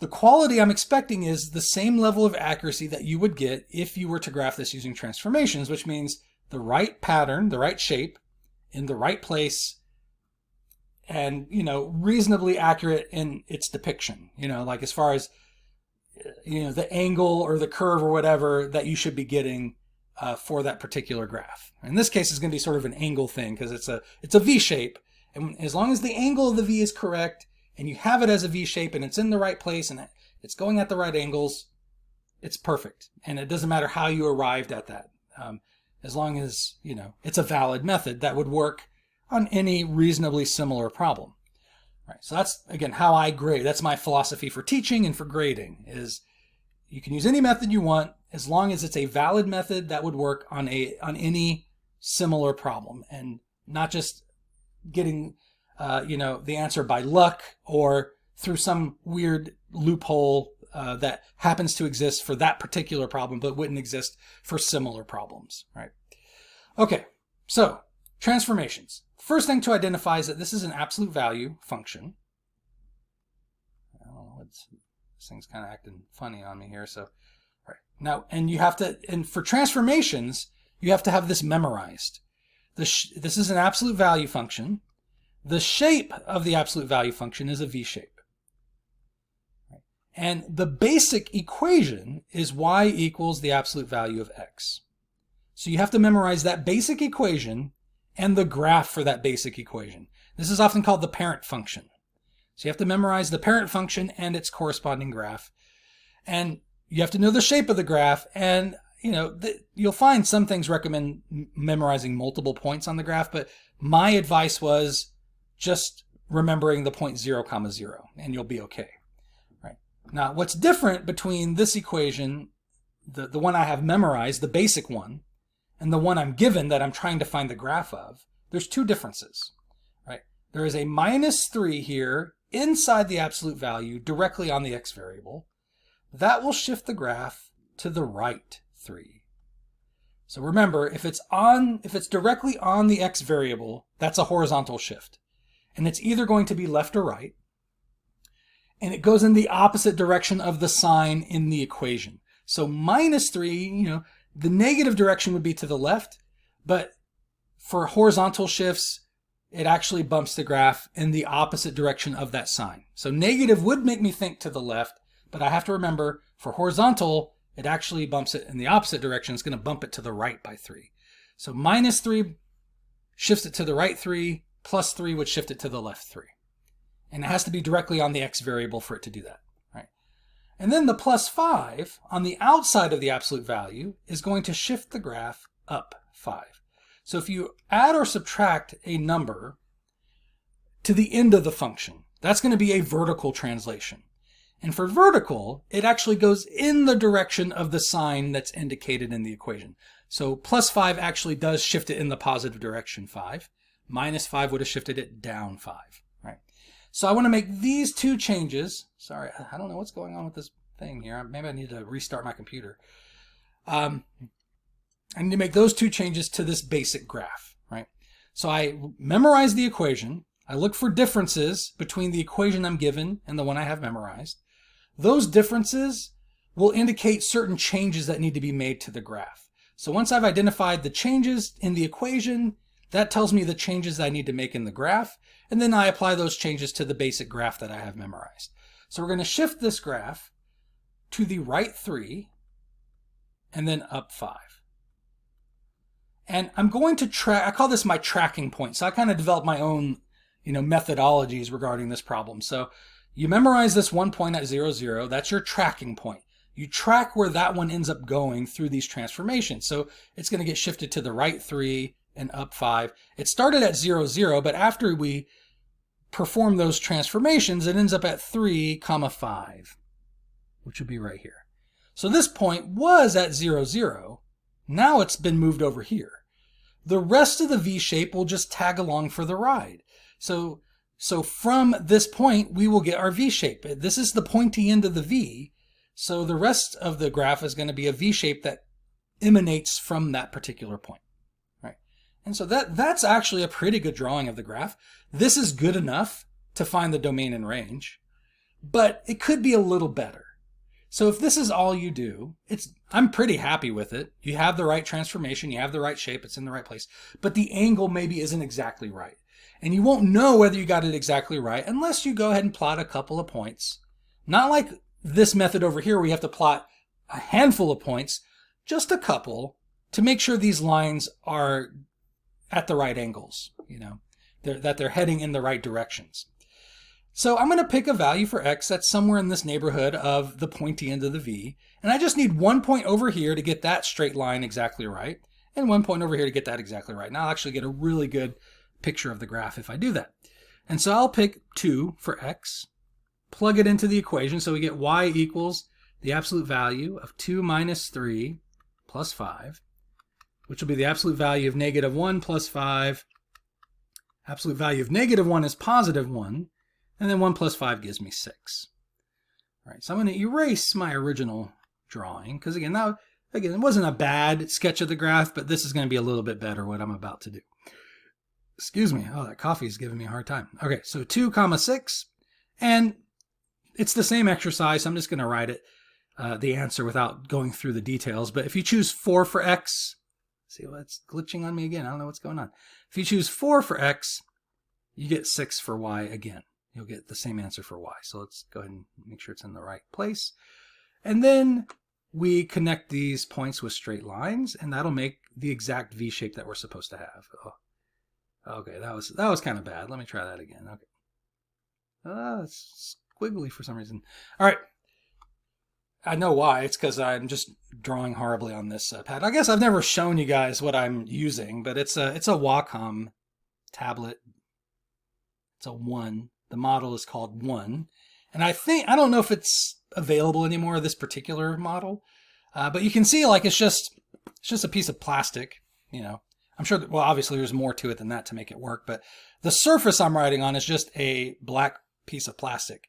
The quality I'm expecting is the same level of accuracy that you would get if you were to graph this using transformations, which means the right pattern, the right shape, in the right place, and, reasonably accurate in its depiction, like as far as, the angle or the curve or whatever that you should be getting for that particular graph. In this case, it's going to be sort of an angle thing because it's a V shape. And as long as the angle of the V is correct and you have it as a V shape and it's in the right place and it's going at the right angles, it's perfect. And it doesn't matter how you arrived at that. As long as, it's a valid method that would work on any reasonably similar problem. All right, so that's, again, how I grade. That's my philosophy for teaching and for grading, is you can use any method you want as long as it's a valid method that would work on any similar problem, and not just getting the answer by luck or through some weird loophole that happens to exist for that particular problem but wouldn't exist for similar problems, right? Okay, so transformations. First thing to identify is that this is an absolute value function. I don't know, this thing's kind of acting funny on me here. So, all right. Now, and for transformations, you have to have this memorized. This is an absolute value function. The shape of the absolute value function is a V shape. Right. And the basic equation is y equals the absolute value of x. So you have to memorize that basic equation and the graph for that basic equation. This is often called the parent function. So you have to memorize the parent function and its corresponding graph. And you have to know the shape of the graph. And, you'll find some things recommend memorizing multiple points on the graph, but my advice was just remembering the point 0, 0, and you'll be okay. Right. Now, what's different between this equation, the one I have memorized, the basic one, and the one I'm given that I'm trying to find the graph of, there's two differences, right? There is a -3 here inside the absolute value directly on the x variable. That will shift the graph to the right 3. So remember, if it's directly on the x variable, that's a horizontal shift. And it's either going to be left or right. And it goes in the opposite direction of the sign in the equation. So -3, the negative direction would be to the left, but for horizontal shifts, it actually bumps the graph in the opposite direction of that sign. So negative would make me think to the left, but I have to remember for horizontal, it actually bumps it in the opposite direction. It's going to bump it to the right by 3. So -3 shifts it to the right 3, +3 would shift it to the left 3. And it has to be directly on the x variable for it to do that, right? And then the +5 on the outside of the absolute value is going to shift the graph up 5. So if you add or subtract a number to the end of the function, that's going to be a vertical translation. And for vertical, it actually goes in the direction of the sign that's indicated in the equation. So +5 actually does shift it in the positive direction 5. -5 would have shifted it down 5, right? So I want to make these two changes. Sorry, I don't know what's going on with this thing here. Maybe I need to restart my computer. I need to make those two changes to this basic graph, right? So I memorize the equation. I look for differences between the equation I'm given and the one I have memorized. Those differences will indicate certain changes that need to be made to the graph. So once I've identified the changes in the equation, that tells me the changes I need to make in the graph, and then I apply those changes to the basic graph that I have memorized. So we're going to shift this graph to the right 3 and then up 5. And I'm going to track, I call this my tracking point. So I kind of developed my own, methodologies regarding this problem. So you memorize this one point at 0, 0. That's your tracking point. You track where that one ends up going through these transformations. So it's going to get shifted to the right 3 and up 5. It started at 0, 0, but after we perform those transformations, it ends up at 3, 5, which would be right here. So this point was at 0, 0. Now it's been moved over here. The rest of the V shape will just tag along for the ride. So from this point, we will get our V shape. This is the pointy end of the V. So the rest of the graph is going to be a V shape that emanates from that particular point. Right? And so that's actually a pretty good drawing of the graph. This is good enough to find the domain and range, but it could be a little better. So if this is all you do, I'm pretty happy with it. You have the right transformation, you have the right shape, it's in the right place, but the angle maybe isn't exactly right. And you won't know whether you got it exactly right unless you go ahead and plot a couple of points. Not like this method over here where you have to plot a handful of points, just a couple, to make sure these lines are at the right angles, that they're heading in the right directions. So I'm going to pick a value for x that's somewhere in this neighborhood of the pointy end of the V. And I just need 1 point over here to get that straight line exactly right, and 1 point over here to get that exactly right. Now I'll actually get a really good picture of the graph if I do that. And so I'll pick 2 for x, plug it into the equation, so we get y equals the absolute value of 2 minus 3 plus 5, which will be the absolute value of -1 plus 5. Absolute value of -1 is +1. And then 1 plus 5 gives me 6. All right, so I'm going to erase my original drawing, because again, it wasn't a bad sketch of the graph, but this is going to be a little bit better what I'm about to do. Excuse me. Oh, that coffee is giving me a hard time. Okay, so 2, 6, and it's the same exercise. So I'm just going to write it, the answer without going through the details. But if you choose 4 for x, see, well, it's glitching on me again. I don't know what's going on. If you choose 4 for x, you get 6 for y again. You'll get the same answer for y. So let's go ahead and make sure it's in the right place. And then we connect these points with straight lines, and that'll make the exact V shape that we're supposed to have. Oh. Okay, that was kind of bad. Let me try that again. Okay. It's squiggly for some reason. All right. I know why. It's because I'm just drawing horribly on this pad. I guess I've never shown you guys what I'm using, but it's a Wacom tablet. It's a 1. The model is called 1. And I don't know if it's available anymore, this particular model. But you can see like it's just a piece of plastic, you know. I'm sure that, well, obviously there's more to it than that to make it work, but the surface I'm writing on is just a black piece of plastic.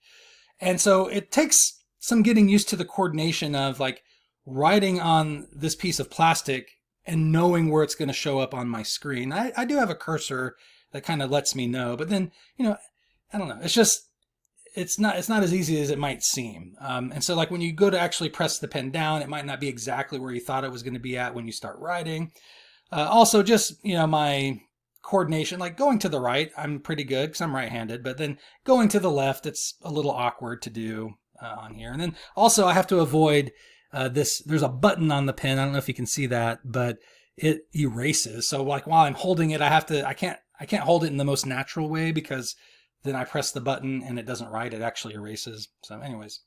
And so it takes some getting used to the coordination of like writing on this piece of plastic and knowing where it's going to show up on my screen. I do have a cursor that kind of lets me know, but then, you know, I don't know. It's not as easy as it might seem. And so like when you go to actually press the pen down, it might not be exactly where you thought it was going to be at when you start writing. Also, just, you know, my coordination, like going to the right, I'm pretty good because I'm right-handed, but then going to the left, it's a little awkward to do on here. And then also I have to avoid this. There's a button on the pen. I don't know if you can see that, but it erases. So like while I'm holding it, I can't hold it in the most natural way because then I press the button and it doesn't write. It actually erases. So anyways,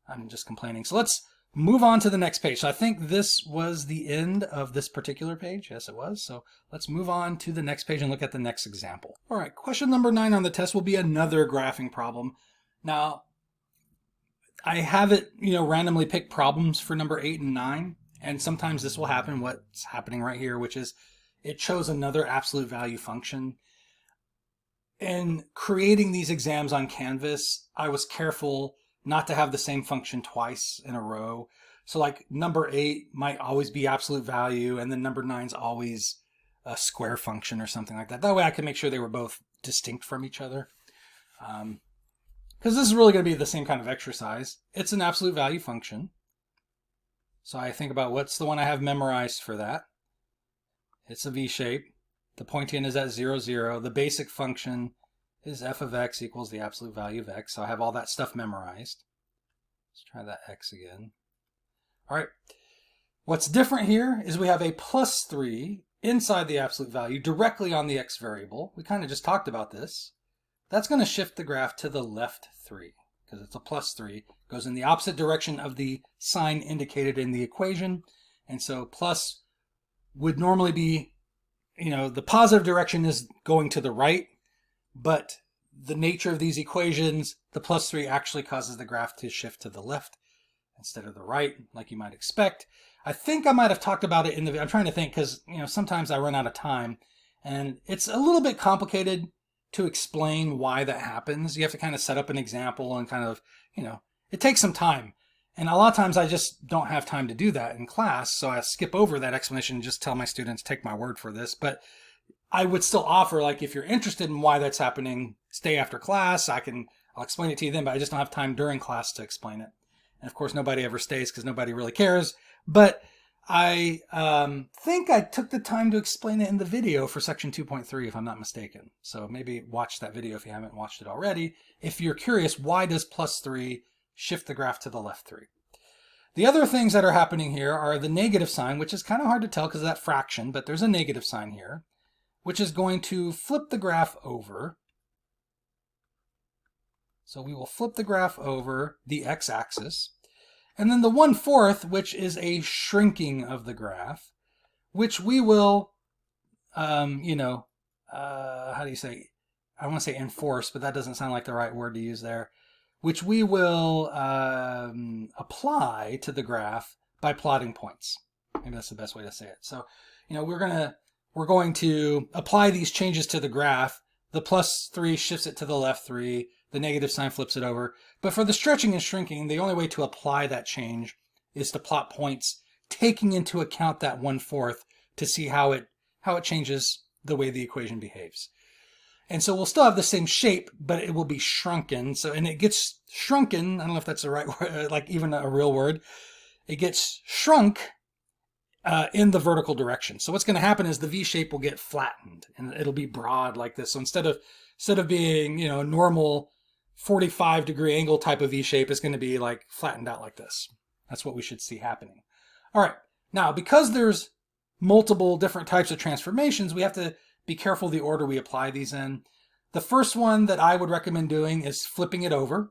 I'm just complaining. So let's move on to the next page. So I think this was the end of this particular page. Yes, it was. So let's move on to the next page and look at the next example. All right, question number 9 on the test will be another graphing problem. Now, I have it, you know, randomly pick problems for number 8 and 9. And sometimes this will happen, what's happening right here, which is it chose another absolute value function. In creating these exams on Canvas, I was careful not to have the same function twice in a row. So like number 8 might always be absolute value, and then number 9's always a square function or something like that. That way I can make sure they were both distinct from each other. Because this is really going to be the same kind of exercise. It's an absolute value function. So I think about what's the one I have memorized for that. It's a V shape. The pointing is at 0, 0. The basic function is f of x equals the absolute value of x. So I have all that stuff memorized. Let's try that x again. All right. What's different here is we have a plus 3 inside the absolute value directly on the x variable. We kind of just talked about this. That's going to shift the graph to the left 3 because it's a plus 3. It goes in the opposite direction of the sign indicated in the equation. And so plus would normally be, you know, the positive direction is going to the right, but the nature of these equations, the plus 3 actually causes the graph to shift to the left instead of the right, like you might expect. I think I might have talked about it in the, I'm trying to think because, you know, sometimes I run out of time and it's a little bit complicated to explain why that happens. You have to kind of set up an example and kind of, you know, it takes some time. And a lot of times I just don't have time to do that in class. So I skip over that explanation and just tell my students, take my word for this. But I would still offer, like, if you're interested in why that's happening, stay after class. I'll explain it to you then, but I just don't have time during class to explain it. And of course, nobody ever stays because nobody really cares. But I think I took the time to explain it in the video for section 2.3, if I'm not mistaken. So maybe watch that video if you haven't watched it already. If you're curious, why does plus 3 shift the graph to the left 3? The other things that are happening here are the negative sign, which is kind of hard to tell because of that fraction, but there's a negative sign here, which is going to flip the graph over. So we will flip the graph over the x-axis. And then the 1/4, which is a shrinking of the graph, which we will, how do you say? I want to say enforce, but that doesn't sound like the right word to use there. Which we will apply to the graph by plotting points. Maybe that's the best way to say it. So, you know, we're going to apply these changes to the graph. The plus 3 shifts it to the left 3. The negative sign flips it over. But for the stretching and shrinking, the only way to apply that change is to plot points, taking into account that 1/4 to see how it changes the way the equation behaves. And so we'll still have the same shape, but it will be shrunken. So, and it gets shrunken. I don't know if that's the right word, like even a real word. It gets shrunk in the vertical direction. So what's going to happen is the V shape will get flattened and it'll be broad like this. So instead of being, you know, a normal 45-degree angle type of V shape, it's going to be like flattened out like this. That's what we should see happening. All right. Now, because there's multiple different types of transformations, we have to be careful the order we apply these in. The first one that I would recommend doing is flipping it over.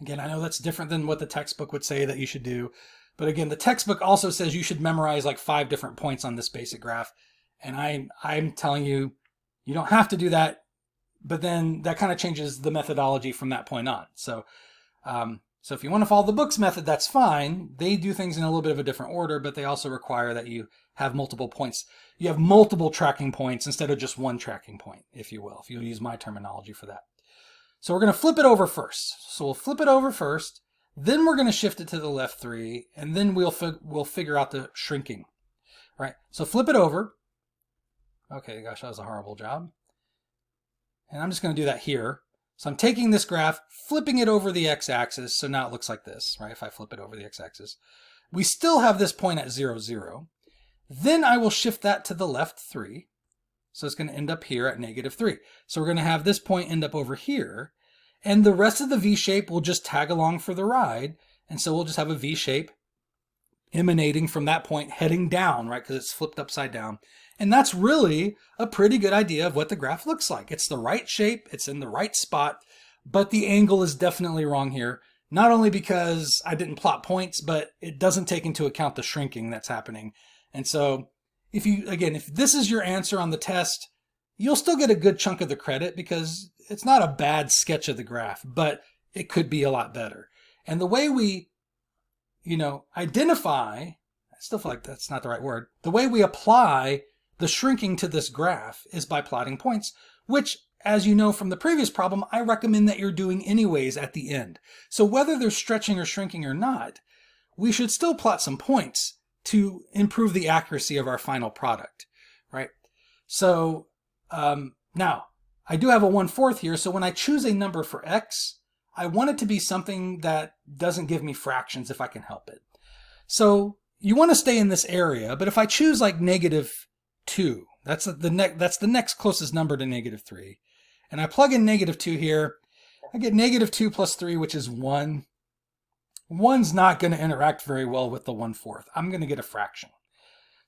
Again, I know that's different than what the textbook would say that you should do. But again, the textbook also says you should memorize like 5 different points on this basic graph. And I'm telling you, you don't have to do that. But then that kind of changes the methodology from that point on. So So if you want to follow the books method, that's fine. They do things in a little bit of a different order, but they also require that you have multiple points. You have multiple tracking points instead of just one tracking point, if you will, if you'll use my terminology for that. So we're going to flip it over first. So we'll flip it over first, then we're going to shift it to the left 3, and then we'll figure out the shrinking. All right, so flip it over. Okay, gosh, that was a horrible job. And I'm just going to do that here. So I'm taking this graph, flipping it over the x-axis, so now it looks like this, right? If I flip it over the x-axis. We still have this point at 0, 0. Then I will shift that to the left 3. So it's going to end up here at -3. So we're going to have this point end up over here. And the rest of the V-shape will just tag along for the ride. And so we'll just have a V-shape emanating from that point heading down, right? Because it's flipped upside down. And that's really a pretty good idea of what the graph looks like. It's the right shape, it's in the right spot, but the angle is definitely wrong here. Not only because I didn't plot points, but it doesn't take into account the shrinking that's happening. And so if this is your answer on the test, you'll still get a good chunk of the credit because it's not a bad sketch of the graph, but it could be a lot better. And the way we, identify, I still feel like that's not the right word. The way we apply the shrinking to this graph is by plotting points, which, as you know from the previous problem, I recommend that you're doing anyways at the end. So whether they're stretching or shrinking or not, we should still plot some points to improve the accuracy of our final product, right? So now, I do have a 1/4 here, so when I choose a number for x, I want it to be something that doesn't give me fractions if I can help it. So you want to stay in this area, but if I choose like -2, that's the next closest number to -3, and I plug in -2 here, I get -2 plus 3, which is 1. 1's not going to interact very well with the 1/4. I'm going to get a fraction.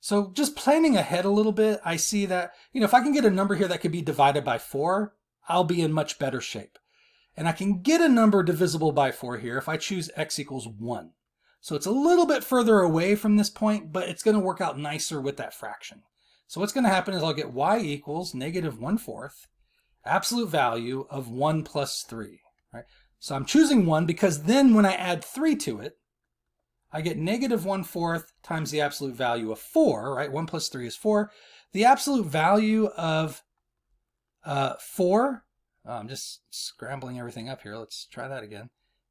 So just planning ahead a little bit, I see that, if I can get a number here that could be divided by 4, I'll be in much better shape. And I can get a number divisible by 4 here if I choose x equals 1. So it's a little bit further away from this point, but it's going to work out nicer with that fraction. So what's going to happen is I'll get y equals -1/4, absolute value of 1 plus 3. Right? So I'm choosing 1 because then when I add 3 to it, I get -1/4 times the absolute value of 4, right? 1 plus 3 is 4. The absolute value of 4, I'm just scrambling everything up here. Let's try that again.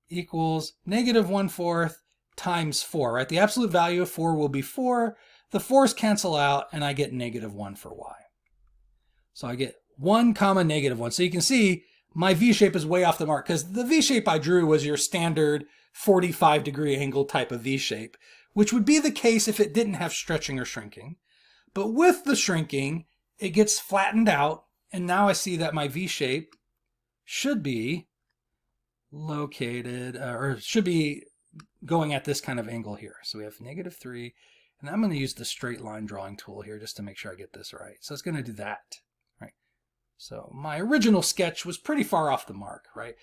Equals -1/4 times 4, right? The absolute value of 4 will be 4. The 4's cancel out, and I get -1 for y. So I get 1, -1. So you can see my V-shape is way off the mark because the V-shape I drew was your standard 45-degree angle type of V-shape, which would be the case if it didn't have stretching or shrinking. But with the shrinking, it gets flattened out, and now I see that my V-shape should be located, or should be going at this kind of angle here. So we have -3, and I'm going to use the straight line drawing tool here just to make sure I get this right. So it's going to do that, right? So my original sketch was pretty far off the mark, right?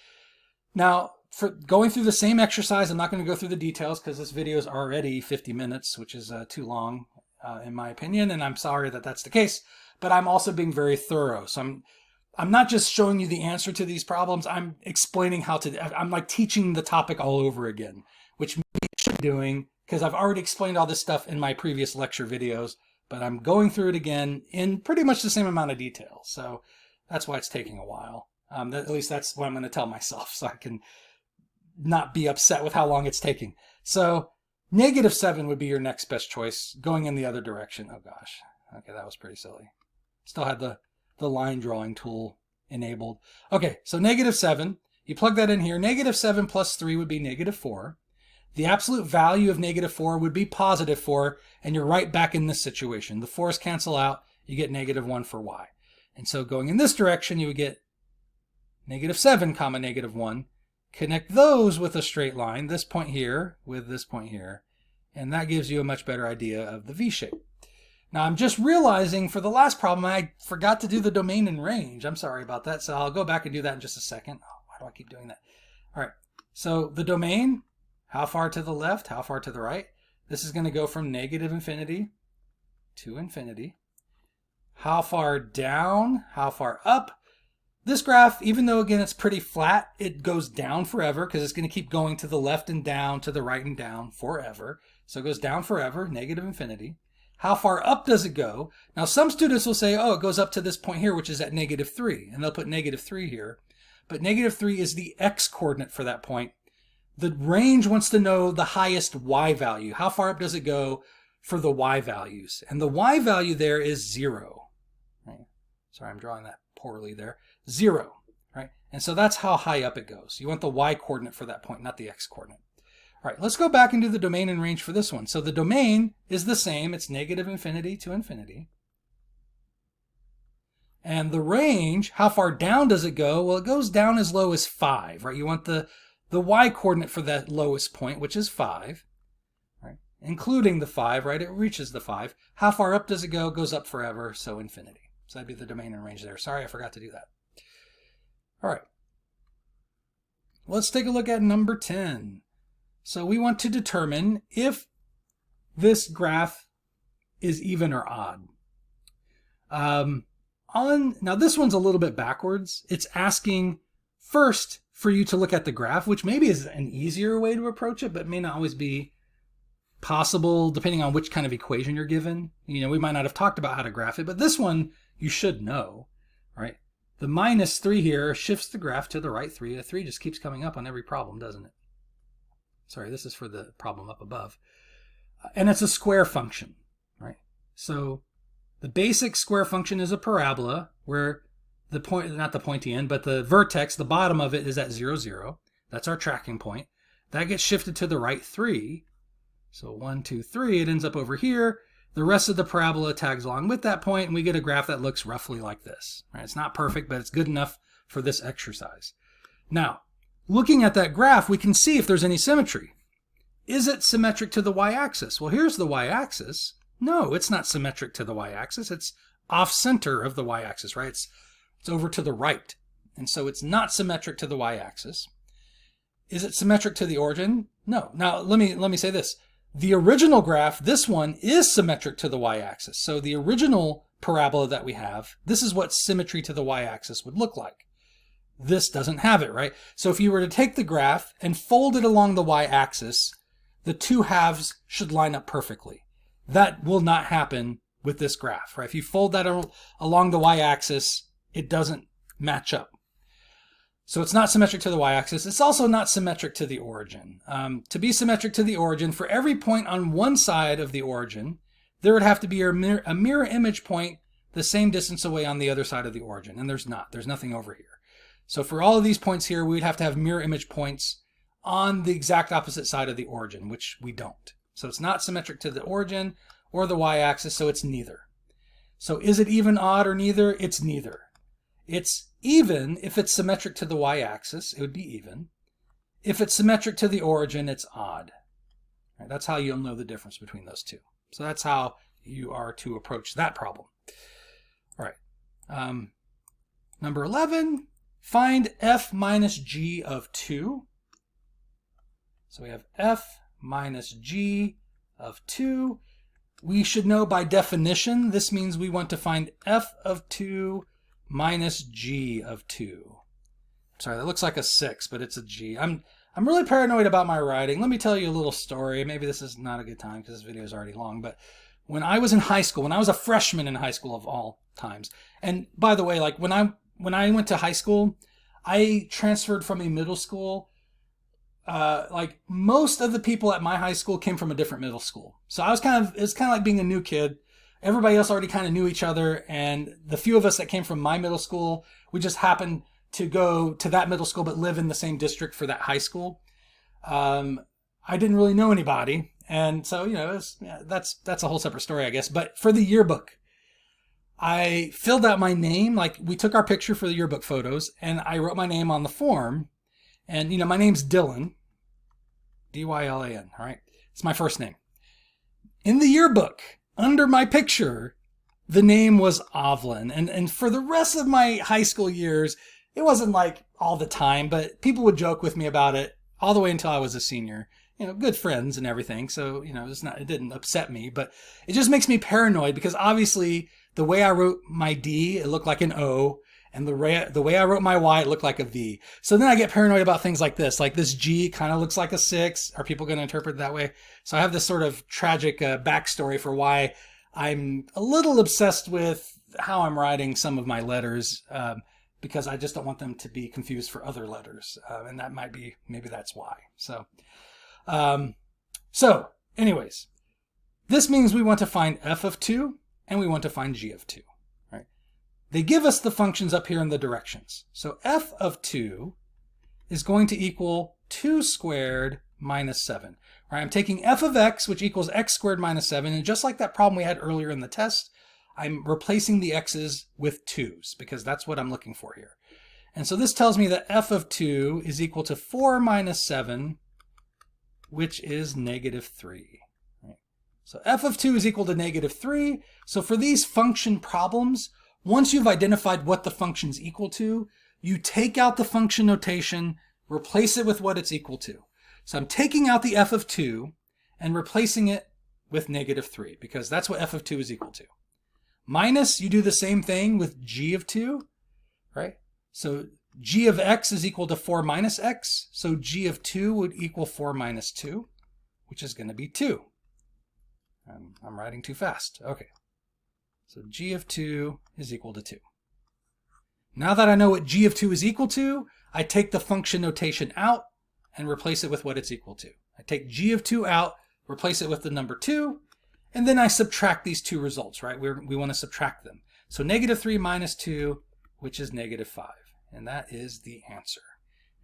Now, for going through the same exercise, I'm not going to go through the details because this video is already 50 minutes, which is too long in my opinion, and I'm sorry that that's the case, but I'm also being very thorough. So I'm not just showing you the answer to these problems, I'm explaining I'm like teaching the topic all over again, which maybe I should be doing because I've already explained all this stuff in my previous lecture videos, but I'm going through it again in pretty much the same amount of detail. So that's why it's taking a while. At least that's what I'm going to tell myself so I can not be upset with how long it's taking. So -7 would be your next best choice, going in the other direction. Oh gosh. Okay, that was pretty silly. Still had the line drawing tool enabled. Okay, so -7. You plug that in here. -7 plus 3 would be -4. The absolute value of -4 would be +4, and you're right back in this situation. The 4's cancel out. You get -1 for y. And so going in this direction, you would get -7, -1. Connect those with a straight line, this point here with this point here, and that gives you a much better idea of the V-shape. Now I'm just realizing for the last problem, I forgot to do the domain and range. I'm sorry about that, so I'll go back and do that in just a second. Oh, why do I keep doing that? All right, so the domain, how far to the left, how far to the right? This is going to go from -infinity to infinity. How far down, how far up? This graph, even though again it's pretty flat, it goes down forever because it's going to keep going to the left and down, to the right and down forever. So it goes down forever, negative infinity. How far up does it go? Now some students will say, oh, it goes up to this point here, which is at -3, and they'll put -3 here. But -3 is the x coordinate for that point. The range wants to know the highest y value. How far up does it go for the y values? And the y value there is 0. Right? Sorry, I'm drawing that poorly there. 0, right? And so that's how high up it goes. You want the y coordinate for that point, not the x coordinate. All right, let's go back and do the domain and range for this one. So the domain is the same. It's negative infinity to infinity. And the range, how far down does it go? Well, it goes down as low as 5, right? You want the y coordinate for that lowest point, which is 5, right? Including the 5, right? It reaches the 5. How far up does it go? It goes up forever, so infinity. So that'd be the domain and range there. Sorry, I forgot to do that. All right. Let's take a look at number 10. So we want to determine if this graph is even or odd. Now this one's a little bit backwards. It's asking first for you to look at the graph, which maybe is an easier way to approach it, but may not always be possible depending on which kind of equation you're given. You know, we might not have talked about how to graph it, but this one you should know, right? The -3 here shifts the graph to the right 3. The 3 just keeps coming up on every problem, doesn't it? Sorry, this is for the problem up above. And it's a square function, right? So the basic square function is a parabola where the point, not the pointy end, but the vertex, the bottom of it is at 0, 0. That's our tracking point. That gets shifted to the right 3. So 1, 2, 3, it ends up over here. The rest of the parabola tags along with that point, and we get a graph that looks roughly like this. Right? It's not perfect, but it's good enough for this exercise. Now, looking at that graph, we can see if there's any symmetry. Is it symmetric to the y-axis? Well, here's the y-axis. No, it's not symmetric to the y-axis. It's off-center of the y-axis, right? It's over to the right. And so it's not symmetric to the y-axis. Is it symmetric to the origin? No. Now, let me say this. The original graph, this one, is symmetric to the y-axis. So the original parabola that we have, this is what symmetry to the y-axis would look like. This doesn't have it, right? So if you were to take the graph and fold it along the y-axis, the two halves should line up perfectly. That will not happen with this graph, right? If you fold that along the y-axis, it doesn't match up. So it's not symmetric to the y-axis. It's also not symmetric to the origin. To be symmetric to the origin, for every point on one side of the origin, there would have to be a mirror image point the same distance away on the other side of the origin, and there's not. There's nothing over here. So for all of these points here, we'd have to have mirror image points on the exact opposite side of the origin, which we don't. So it's not symmetric to the origin or the y-axis, so it's neither. So is it even, odd, or neither? It's neither. It's even if it's symmetric to the y-axis, it would be even. If it's symmetric to the origin, it's odd. Right, that's how you'll know the difference between those two. So that's how you are to approach that problem. All right. Number 11, find f minus g of 2. So we have f minus g of 2. We should know by definition, this means we want to find f of 2 minus g of 2. Sorry, that looks like a 6, but it's a g. I'm really paranoid about my writing. Let me tell you a little story. Maybe this is not a good time because this video is already long, but when I was in high school, when I was a freshman in high school of all times, and by the way, like when I went to high school, I transferred from a middle school. Like most of the people at my high school came from a different middle school. So it's kind of like being a new kid. Everybody else already kind of knew each other, and the few of us that came from my middle school, we just happened to go to that middle school but live in the same district for that high school. I didn't really know anybody, and so that's a whole separate story, I guess. But for the yearbook, I filled out my name. Like, we took our picture for the yearbook photos, and I wrote my name on the form. And my name's Dylan, D-Y-L-A-N. All right, it's my first name. In the yearbook, under my picture, the name was Ovlin. And for the rest of my high school years, it wasn't like all the time, but people would joke with me about it all the way until I was a senior. Good friends and everything. So, it didn't upset me, but it just makes me paranoid because obviously the way I wrote my D, it looked like an O. And the way I wrote my y, it looked like a v. So then I get paranoid about things like this g kind of looks like a 6. Are people going to interpret it that way? So I have this sort of tragic backstory for why I'm a little obsessed with how I'm writing some of my letters, because I just don't want them to be confused for other letters. And that might be, maybe that's why. So anyways, this means we want to find f of 2 and we want to find g of 2. Right? They give us the functions up here in the directions. So f of 2 is going to equal 2 squared minus 7. Right? I'm taking f of x, which equals x squared minus 7, and just like that problem we had earlier in the test, I'm replacing the x's with 2's because that's what I'm looking for here. And so this tells me that f of 2 is equal to 4 minus 7, which is negative 3. Right? So f of 2 is equal to negative 3. So for these function problems, once you've identified what the function's equal to, you take out the function notation, replace it with what it's equal to. So I'm taking out the f of 2 and replacing it with negative 3 because that's what f of 2 is equal to. Minus, you do the same thing with g of 2, right? So g of x is equal to 4 minus x. So g of 2 would equal 4 minus 2, which is going to be 2. I'm writing too fast. Okay. So g of 2 is equal to 2. Now that I know what g of 2 is equal to, I take the function notation out and replace it with what it's equal to. I take g of 2 out, replace it with the number 2, and then I subtract these two results, right? We want to subtract them. So negative 3 minus 2, which is negative 5. And that is the answer.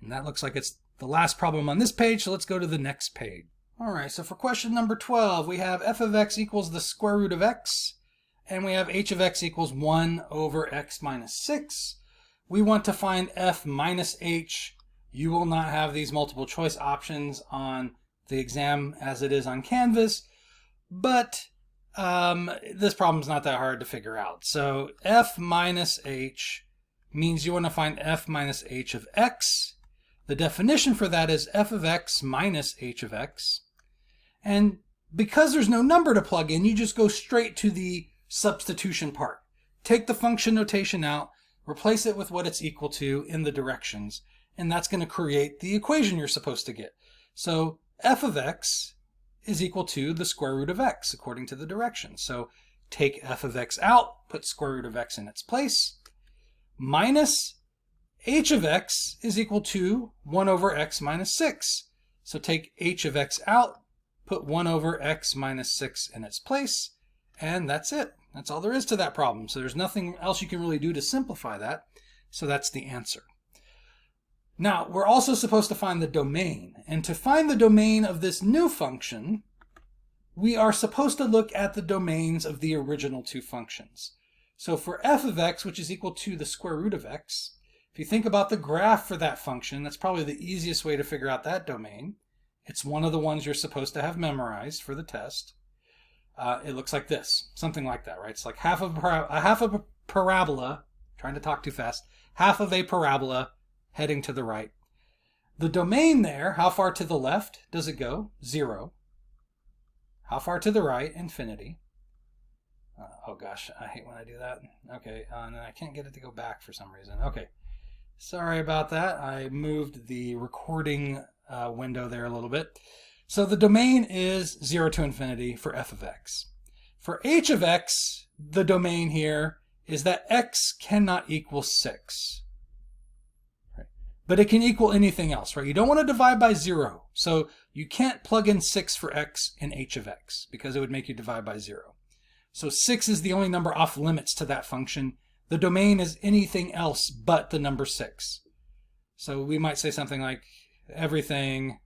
And that looks like it's the last problem on this page, so let's go to the next page. All right, so for question number 12, we have f of x equals the square root of x, and we have h of x equals 1 over x minus 6. We want to find f minus h. You will not have these multiple choice options on the exam as it is on Canvas, but this problem's not that hard to figure out. So f minus h means you want to find f minus h of x. The definition for that is f of x minus h of x. And because there's no number to plug in, you just go straight to the substitution part. Take the function notation out, replace it with what it's equal to in the directions, and that's going to create the equation you're supposed to get. So f of x is equal to the square root of x according to the directions. So take f of x out, put square root of x in its place, minus h of x is equal to 1 over x minus 6. So take h of x out, put 1 over x minus 6 in its place, and that's it. That's all there is to that problem. So there's nothing else you can really do to simplify that. So that's the answer. Now, we're also supposed to find the domain. And to find the domain of this new function, we are supposed to look at the domains of the original two functions. So for f of x, which is equal to the square root of x, if you think about the graph for that function, that's probably the easiest way to figure out that domain. It's one of the ones you're supposed to have memorized for the test. It looks like this, something like that, right? It's like half of a parabola, trying to talk too fast, half of a parabola heading to the right. The domain there, how far to the left does it go? 0. How far to the right? Infinity. Oh gosh, I hate when I do that. Okay, and then I can't get it to go back for some reason. Okay, sorry about that. I moved the recording window there a little bit. So the domain is 0 to infinity for f of x. For h of x, the domain here is that x cannot equal 6. Right? But it can equal anything else, right? You don't want to divide by 0. So you can't plug in 6 for x in h of x because it would make you divide by 0. So 6 is the only number off limits to that function. The domain is anything else but the number 6. So we might say something like everything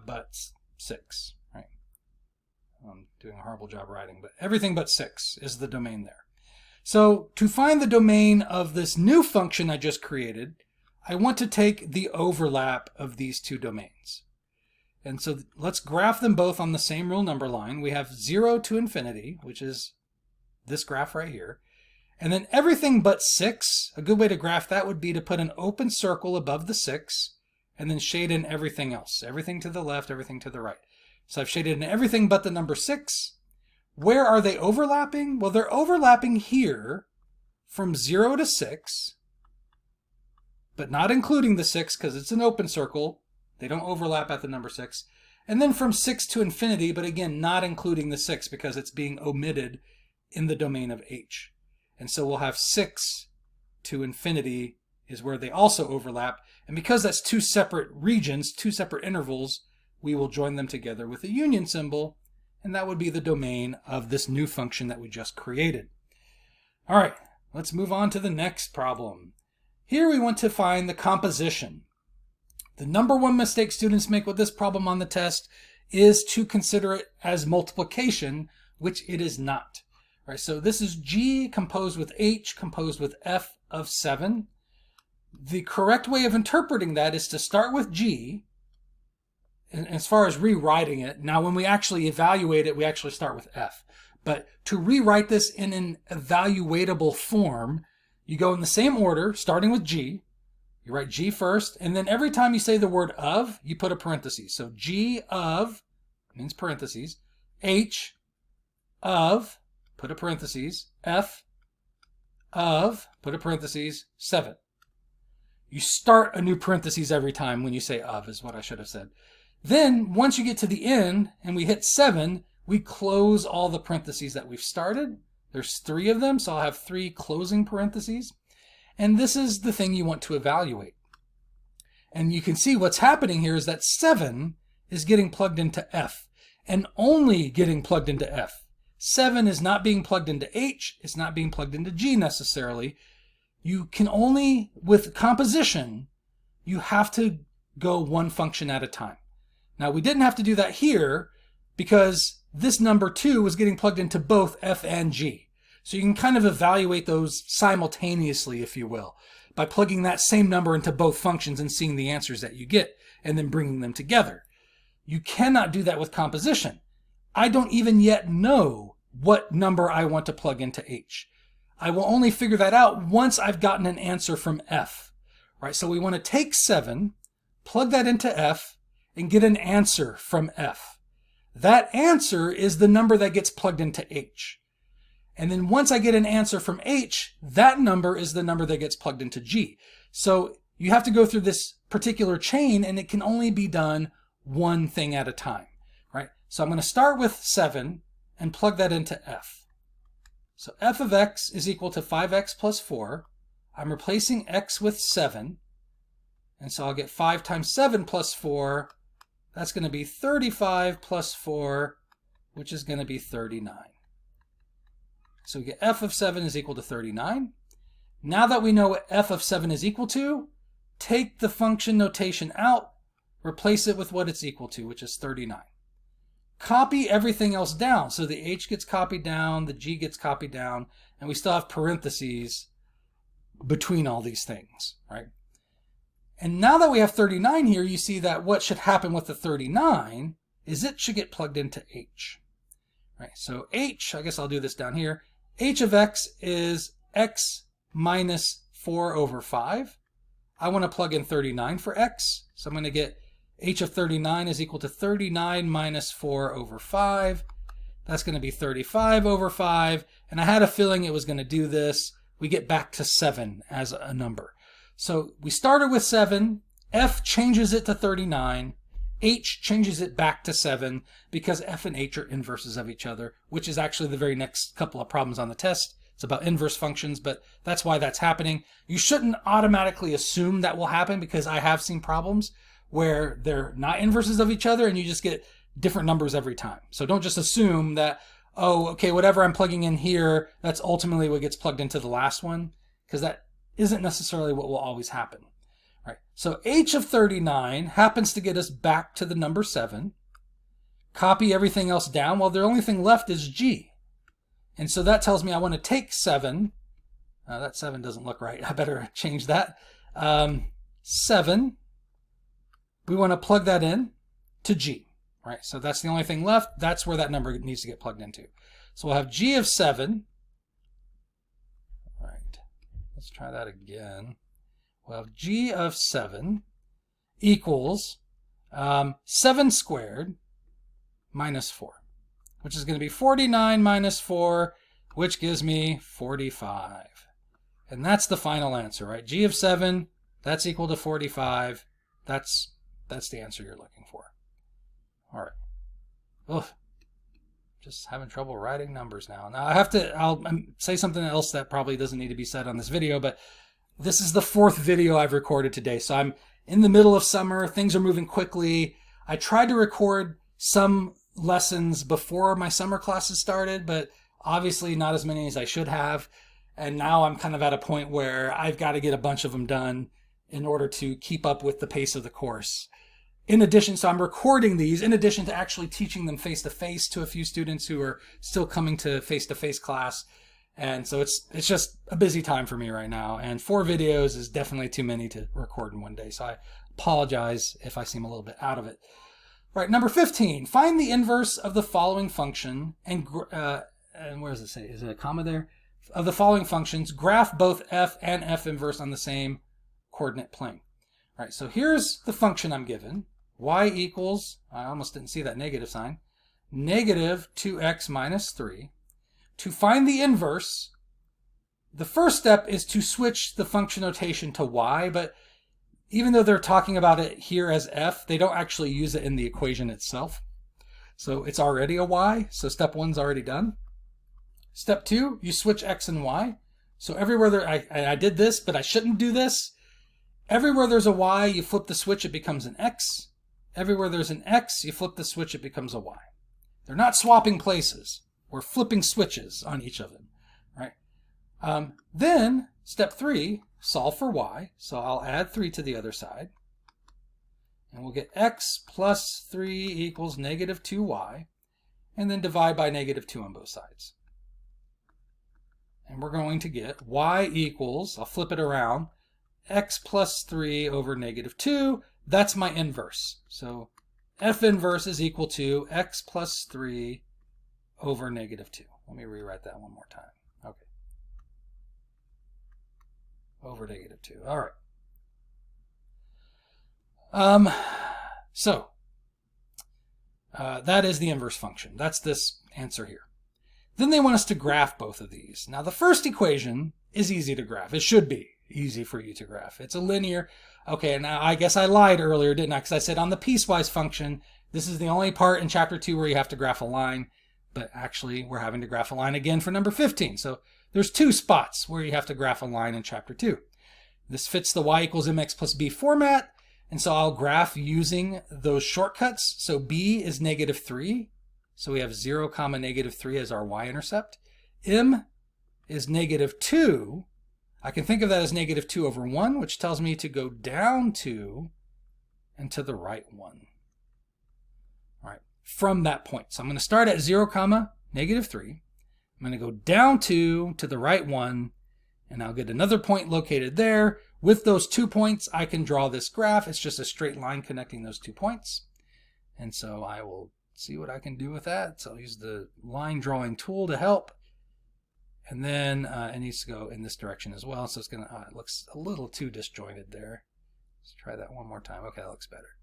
but 6, right? I'm doing a horrible job writing, but everything but 6 is the domain there. So to find the domain of this new function I just created, I want to take the overlap of these two domains. And so let's graph them both on the same real number line. We have 0 to infinity, which is this graph right here. And then everything but 6, a good way to graph that would be to put an open circle above the 6 and then shade in everything else. Everything to the left, everything to the right. So I've shaded in everything but the number 6. Where are they overlapping? Well, they're overlapping here from 0 to 6, but not including the 6 because it's an open circle. They don't overlap at the number 6. And then from 6 to infinity, but again, not including the 6 because it's being omitted in the domain of h. And so we'll have 6 to infinity is where they also overlap. And because that's two separate regions, two separate intervals, we will join them together with a union symbol, and that would be the domain of this new function that we just created. All right, let's move on to the next problem. Here we want to find the composition. The number one mistake students make with this problem on the test is to consider it as multiplication, which it is not. All right, so this is g composed with h composed with f of 7. The correct way of interpreting that is to start with g, and as far as rewriting it, now when we actually evaluate it, we actually start with f. But to rewrite this in an evaluatable form, you go in the same order, starting with g. You write g first, and then every time you say the word of, you put a parenthesis. So g of means parentheses, h of, put a parenthesis, f of, put a parenthesis, 7. You start a new parenthesis every time when you say of, is what I should have said. Then, once you get to the end and we hit 7, we close all the parentheses that we've started. There's 3 of them, so I'll have 3 closing parentheses. And this is the thing you want to evaluate. And you can see what's happening here is that 7 is getting plugged into f, and only getting plugged into f. 7 is not being plugged into h, it's not being plugged into g necessarily. You can only, with composition, you have to go one function at a time. Now we didn't have to do that here because this number 2 was getting plugged into both f and g. So you can kind of evaluate those simultaneously, if you will, by plugging that same number into both functions and seeing the answers that you get and then bringing them together. You cannot do that with composition. I don't even yet know what number I want to plug into h. I will only figure that out once I've gotten an answer from f. Right? So we want to take 7, plug that into f, and get an answer from f. That answer is the number that gets plugged into h. And then once I get an answer from h, that number is the number that gets plugged into g. So you have to go through this particular chain, and it can only be done one thing at a time. Right? So I'm going to start with 7 and plug that into f. So f of x is equal to 5x plus 4. I'm replacing x with 7. And so I'll get 5 times 7 plus 4. That's going to be 35 plus 4, which is going to be 39. So we get f of 7 is equal to 39. Now that we know what f of 7 is equal to, take the function notation out, replace it with what it's equal to, which is 39. Copy everything else down. So the h gets copied down, the g gets copied down, and we still have parentheses between all these things, right? And now that we have 39 here, you see that what should happen with the 39 is it should get plugged into h. Right? So h, I guess I'll do this down here. H of x is x minus 4 over 5. I want to plug in 39 for x. So I'm going to get h of 39 is equal to 39 minus 4 over 5. That's going to be 35 over 5. And I had a feeling it was going to do this. We get back to 7 as a number. So we started with 7. F changes it to 39. H changes it back to 7 because f and h are inverses of each other, which is actually the very next couple of problems on the test. It's about inverse functions, but that's why that's happening. You shouldn't automatically assume that will happen because I have seen problems where they're not inverses of each other and you just get different numbers every time. So don't just assume that, oh, okay, whatever I'm plugging in here, that's ultimately what gets plugged into the last one, because that isn't necessarily what will always happen. Right. So h of 39 happens to get us back to the number 7. Copy everything else down. Well, the only thing left is g. And so that tells me I want to take 7. That 7 doesn't look right. I better change that. 7. We want to plug that in to g. Right. So that's the only thing left. That's where that number needs to get plugged into. So we'll have g of 7. All right. Let's try that again. We'll have g of 7 equals 7 squared minus 4, which is going to be 49 minus 4, which gives me 45. And that's the final answer, right? G of 7, that's equal to 45. That's the answer you're looking for. All right. Ugh. Just having trouble writing numbers now. Now I'll say something else that probably doesn't need to be said on this video, but this is the 4th video I've recorded today. So I'm in the middle of summer. Things are moving quickly. I tried to record some lessons before my summer classes started, but obviously not as many as I should have. And now I'm kind of at a point where I've got to get a bunch of them done in order to keep up with the pace of the course. In addition, so I'm recording these in addition to actually teaching them face-to-face to a few students who are still coming to face-to-face class. And so it's just a busy time for me right now. And 4 videos is definitely too many to record in one day. So I apologize if I seem a little bit out of it. Right, number 15, find the inverse of the following function and where does it say? Is it a comma there? Of the following functions, graph both f and f inverse on the same coordinate plane. All right, so here's the function I'm given. Y equals, I almost didn't see that negative sign, negative 2x minus 3. To find the inverse, the first step is to switch the function notation to y, but even though they're talking about it here as f, they don't actually use it in the equation itself. So it's already a y, so step 1's already done. Step 2, you switch x and y. So everywhere there, I did this, but I shouldn't do this. Everywhere there's a y, you flip the switch, it becomes an x. Everywhere there's an x, you flip the switch, it becomes a y. They're not swapping places. We're flipping switches on each of them, right? Then, step 3, solve for y. So I'll add 3 to the other side. And we'll get x plus 3 equals negative 2y. And then divide by negative 2 on both sides. And we're going to get y equals, I'll flip it around, x plus 3 over negative 2. That's my inverse. So f inverse is equal to x plus 3 over negative 2. Let me rewrite that one more time. Okay. Over negative 2. All right. That is the inverse function. That's this answer here. Then they want us to graph both of these. Now the first equation is easy to graph. It should be easy for you to graph. It's a linear. Okay, now I guess I lied earlier, didn't I? Because I said on the piecewise function, this is the only part in chapter 2 where you have to graph a line. But actually, we're having to graph a line again for number 15. So there's 2 spots where you have to graph a line in chapter 2. This fits the y equals mx plus b format. And so I'll graph using those shortcuts. So b is negative 3. So we have 0, comma, negative 3 as our y-intercept. M is negative 2. I can think of that as negative 2 over 1, which tells me to go down 2 and to the right 1. All right, from that point. So I'm going to start at 0, comma, negative 3. I'm going to go down 2 to the right 1, and I'll get another point located there. With those 2 points, I can draw this graph. It's just a straight line connecting those 2 points. And so I will see what I can do with that. So I'll use the line drawing tool to help. And then it needs to go in this direction as well. So it's going to, it looks a little too disjointed there. Let's try that one more time. Okay, that looks better.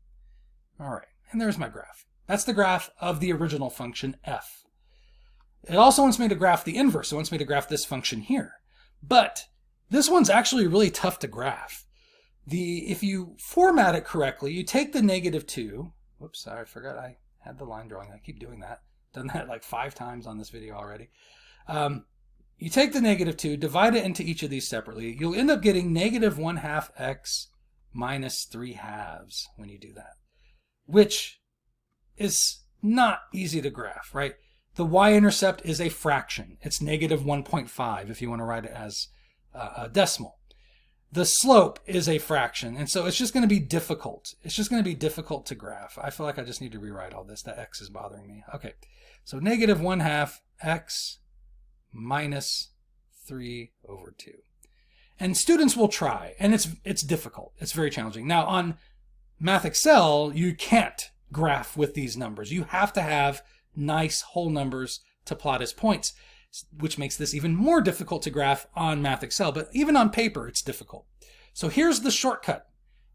All right, and there's my graph. That's the graph of the original function f. It also wants me to graph the inverse. It wants me to graph this function here. But this one's actually really tough to graph. If you format it correctly, you take the negative 2. Whoops, sorry, I forgot I had the line drawing. I keep doing that. Done that like 5 times on this video already. You take the negative 2, divide it into each of these separately. You'll end up getting negative 1/2 x minus 3/2 when you do that, which is not easy to graph, right? The y-intercept is a fraction. It's negative 1.5 if you want to write it as a decimal. The slope is a fraction, and so it's just going to be difficult. It's just going to be difficult to graph. I feel like I just need to rewrite all this. That x is bothering me. Okay, so negative 1/2 x minus 3 over 2. And students will try, and it's difficult. It's very challenging. Now on Math Excel, you can't graph with these numbers. You have to have nice whole numbers to plot as points, which makes this even more difficult to graph on Math Excel. But even on paper, it's difficult. So here's the shortcut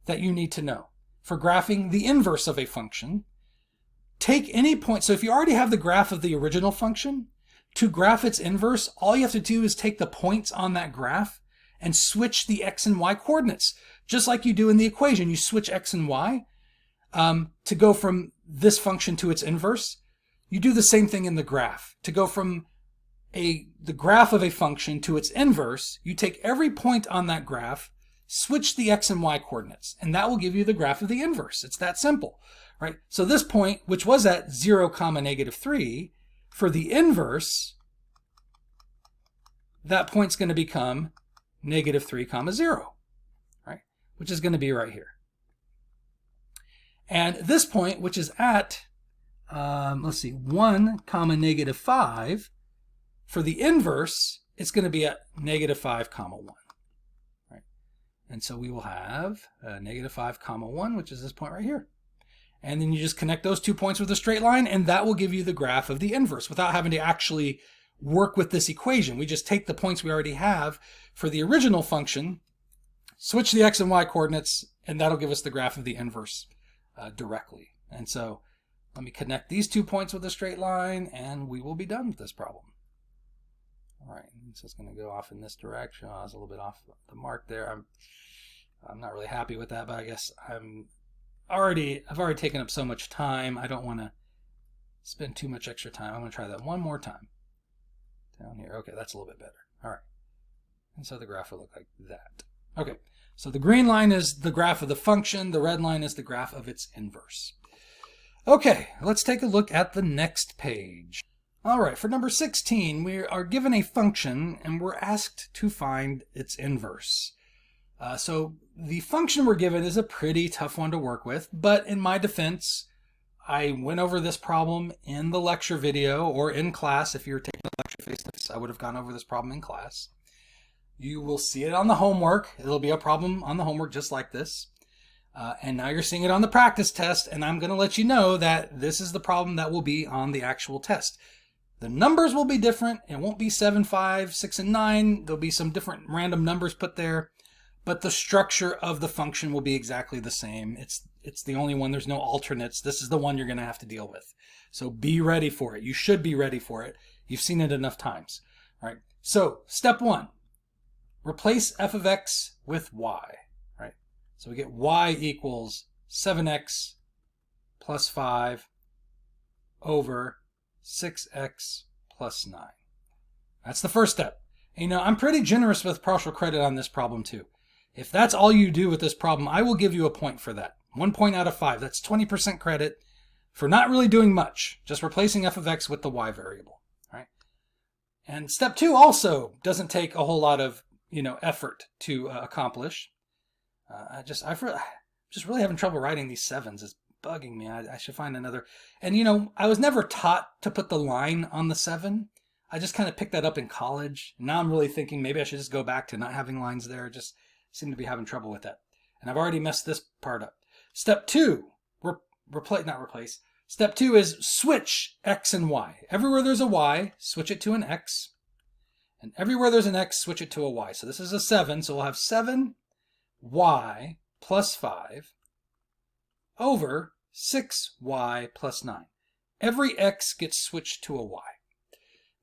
that you need to know for graphing the inverse of a function. Take any point. So if you already have the graph of the original function, to graph its inverse, all you have to do is take the points on that graph and switch the x and y coordinates. Just like you do in the equation, you switch x and y to go from this function to its inverse. You do the same thing in the graph. To go from the graph of a function to its inverse, you take every point on that graph, switch the x and y coordinates, and that will give you the graph of the inverse. It's that simple, right? So this point, which was at 0, -3, for the inverse, that point's going to become -3, 0, right? Which is going to be right here. And this point, which is at, let's see, 1, -5, for the inverse, it's going to be at -5, 1. Right? And so we will have -5, 1, which is this point right here. And then you just connect those 2 points with a straight line, and that will give you the graph of the inverse without having to actually work with this equation. We just take the points we already have for the original function, switch the x and y coordinates, and that'll give us the graph of the inverse directly. And so let me connect these 2 points with a straight line, and we will be done with this problem. All right, so it's going to go off in this direction. I was a little bit off the mark there. I'm not really happy with that, but I guess I've already taken up so much time. I don't want to spend too much extra time. I'm going to try that one more time. Down here. Okay, that's a little bit better. All right. And so the graph will look like that. Okay, so the green line is the graph of the function. The red line is the graph of its inverse. Okay, let's take a look at the next page. All right, for number 16, we are given a function and we're asked to find its inverse. So the function we're given is a pretty tough one to work with, but in my defense, I went over this problem in the lecture video or in class. If you were taking a lecture face-to-face, I would have gone over this problem in class. You will see it on the homework. It'll be a problem on the homework just like this. And now you're seeing it on the practice test, and I'm going to let you know that this is the problem that will be on the actual test. The numbers will be different. It won't be 7, 5, 6, and 9. There'll be some different random numbers put there. But the structure of the function will be exactly the same. It's the only one. There's no alternates. This is the one you're going to have to deal with. So be ready for it. You should be ready for it. You've seen it enough times. All right. So step 1, replace f of x with y. Right. So we get y equals 7x plus 5 over 6x plus 9. That's the first step. And, you know, I'm pretty generous with partial credit on this problem too. If that's all you do with this problem, I will give you a point for that. 1 point out of 5. That's 20% credit for not really doing much, just replacing f of x with the y variable. Right? And step 2 also doesn't take a whole lot of effort to accomplish. I'm just really having trouble writing these 7s. It's bugging me. I should find another. And I was never taught to put the line on the 7. I just kind of picked that up in college. Now I'm really thinking maybe I should just go back to not having lines there. Just seem to be having trouble with that. And I've already messed this part up. Step 2, Step 2 is switch x and y. Everywhere there's a y, switch it to an x. And everywhere there's an x, switch it to a y. So this is a 7, so we'll have 7y plus 5 over 6y plus 9. Every x gets switched to a y.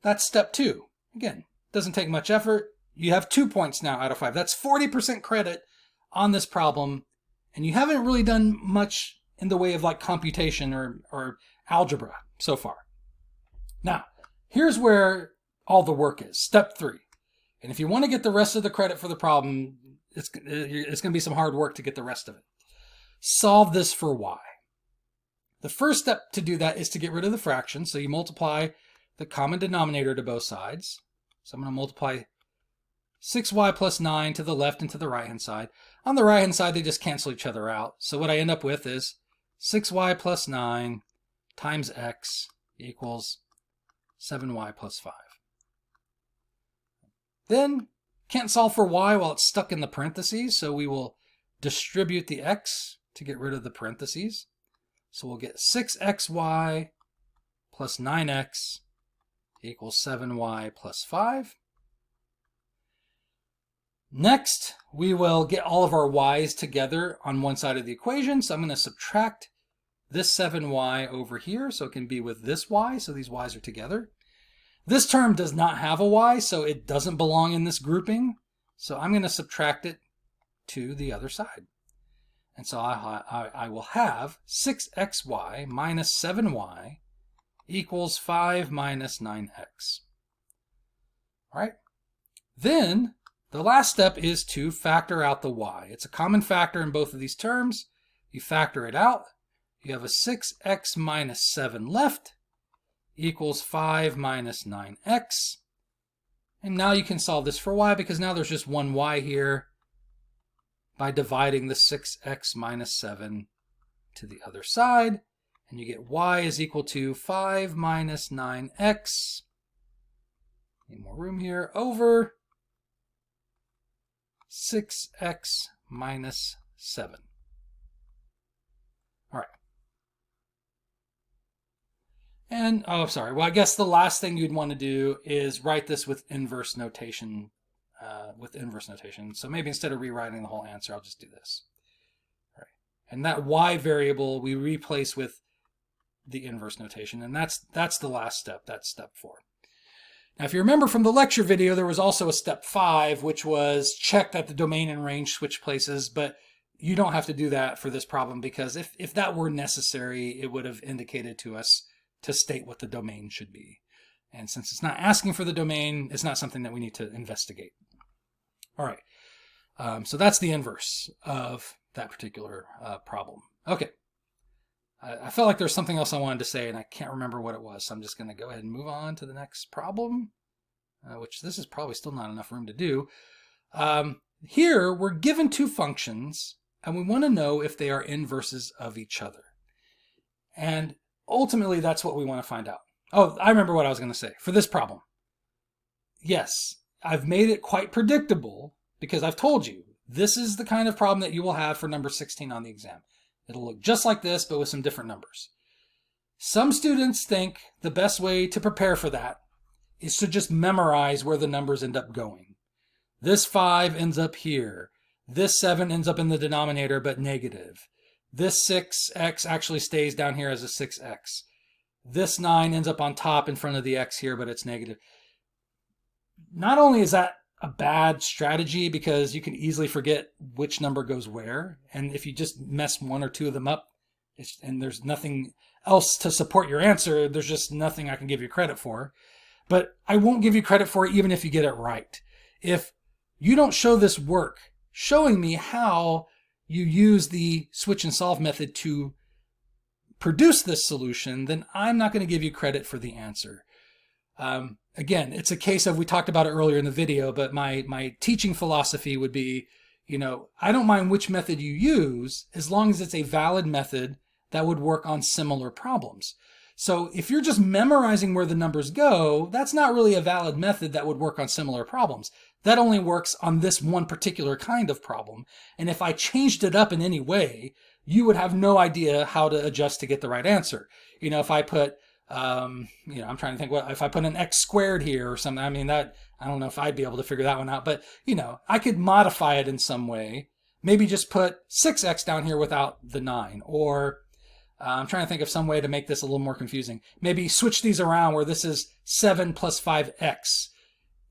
That's step 2. Again, doesn't take much effort. You have 2 points now out of 5. That's 40% credit on this problem, and you haven't really done much in the way of like computation or algebra so far. Now, here's where all the work is. Step 3. And if you want to get the rest of the credit for the problem, it's going to be some hard work to get the rest of it. Solve this for y. The first step to do that is to get rid of the fraction. So you multiply the common denominator to both sides. So I'm going to multiply 6y plus 9 to the left and to the right-hand side. On the right-hand side, they just cancel each other out. So what I end up with is 6y plus 9 times x equals 7y plus 5. Then, can't solve for y while it's stuck in the parentheses, so we will distribute the x to get rid of the parentheses. So we'll get 6xy plus 9x equals 7y plus 5. Next, we will get all of our y's together on one side of the equation. So I'm going to subtract this 7y over here, so it can be with this y, so these y's are together. This term does not have a y, so it doesn't belong in this grouping. So I'm going to subtract it to the other side. And so I will have 6xy minus 7y equals 5 minus 9x. All right. Then the last step is to factor out the y. It's a common factor in both of these terms. You factor it out. You have a 6x minus 7 left equals 5 minus 9x. And now you can solve this for y because now there's just one y here by dividing the 6x minus 7 to the other side. And you get y is equal to 5 minus 9x. Need more room here, over 6x minus 7. All right. And, oh, sorry. Well, I guess the last thing you'd want to do is write this with inverse notation. So maybe instead of rewriting the whole answer, I'll just do this. All right. And that y variable we replace with the inverse notation, and that's the last step. That's step 4. Now, if you remember from the lecture video, there was also a step 5, which was check that the domain and range switch places, but you don't have to do that for this problem because if that were necessary, it would have indicated to us to state what the domain should be. And since it's not asking for the domain, it's not something that we need to investigate. All right, so that's the inverse of that particular problem. Okay, I felt like there's something else I wanted to say, and I can't remember what it was, so I'm just going to go ahead and move on to the next problem, which this is probably still not enough room to do. Here, we're given two functions, and we want to know if they are inverses of each other. And ultimately, that's what we want to find out. Oh, I remember what I was going to say. For this problem, yes, I've made it quite predictable because I've told you this is the kind of problem that you will have for number 16 on the exam. It'll look just like this, but with some different numbers. Some students think the best way to prepare for that is to just memorize where the numbers end up going. This 5 ends up here. This 7 ends up in the denominator, but negative. This 6x actually stays down here as a 6x. This 9 ends up on top in front of the x here, but it's negative. Not only is that a bad strategy because you can easily forget which number goes where, and if you just mess one or two of them up, and there's nothing else to support your answer, there's just nothing I can give you credit for. But I won't give you credit for it even if you get it right. If you don't show this work showing me how you use the switch and solve method to produce this solution, then I'm not going to give you credit for the answer. Again, it's a case of, we talked about it earlier in the video, but my teaching philosophy would be, I don't mind which method you use as long as it's a valid method that would work on similar problems. So if you're just memorizing where the numbers go, that's not really a valid method that would work on similar problems. That only works on this one particular kind of problem. And if I changed it up in any way, you would have no idea how to adjust to get the right answer. If I put, I'm trying to think, if I put an x squared here or something, I don't know if I'd be able to figure that one out, but, I could modify it in some way. Maybe just put 6x down here without the 9, or I'm trying to think of some way to make this a little more confusing. Maybe switch these around where this is 7 plus 5x.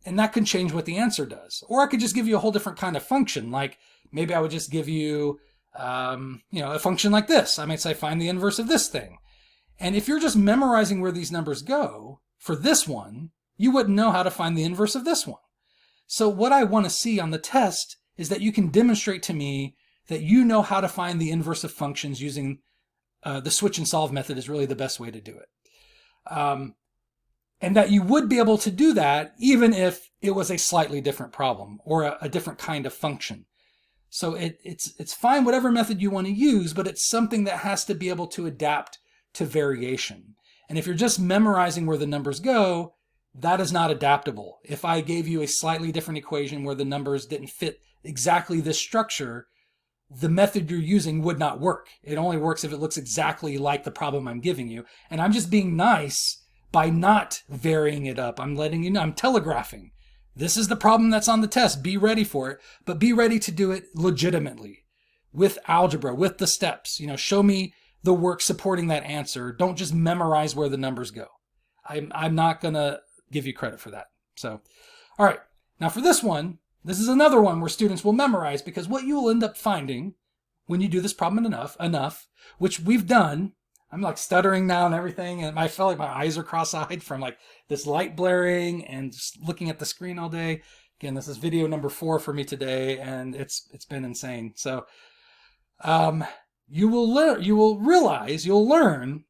And that can change what the answer does. Or I could just give you a whole different kind of function. Like maybe I would just give you, a function like this. I might say find the inverse of this thing. And if you're just memorizing where these numbers go for this one, you wouldn't know how to find the inverse of this one. So what I want to see on the test is that you can demonstrate to me that you know how to find the inverse of functions using the switch and solve method is really the best way to do it. And that you would be able to do that even if it was a slightly different problem or a different kind of function. So it's fine whatever method you want to use, but it's something that has to be able to adapt to variation. And if you're just memorizing where the numbers go, that is not adaptable. If I gave you a slightly different equation where the numbers didn't fit exactly this structure, the method you're using would not work. It only works if it looks exactly like the problem I'm giving you. And I'm just being nice by not varying it up. I'm letting you know, I'm telegraphing. This is the problem that's on the test. Be ready for it, but be ready to do it legitimately with algebra, with the steps. Show me the work supporting that answer. Don't just memorize where the numbers go. I'm not going to give you credit for that. So, all right. Now for this one, This is another one where students will memorize, because what you will end up finding when you do this problem enough, which we've done, I'm like stuttering now and everything, and I feel like my eyes are cross-eyed from like this light blaring and just looking at the screen all day. Again, this is video number 4 for me today, and it's been insane. So you'll learn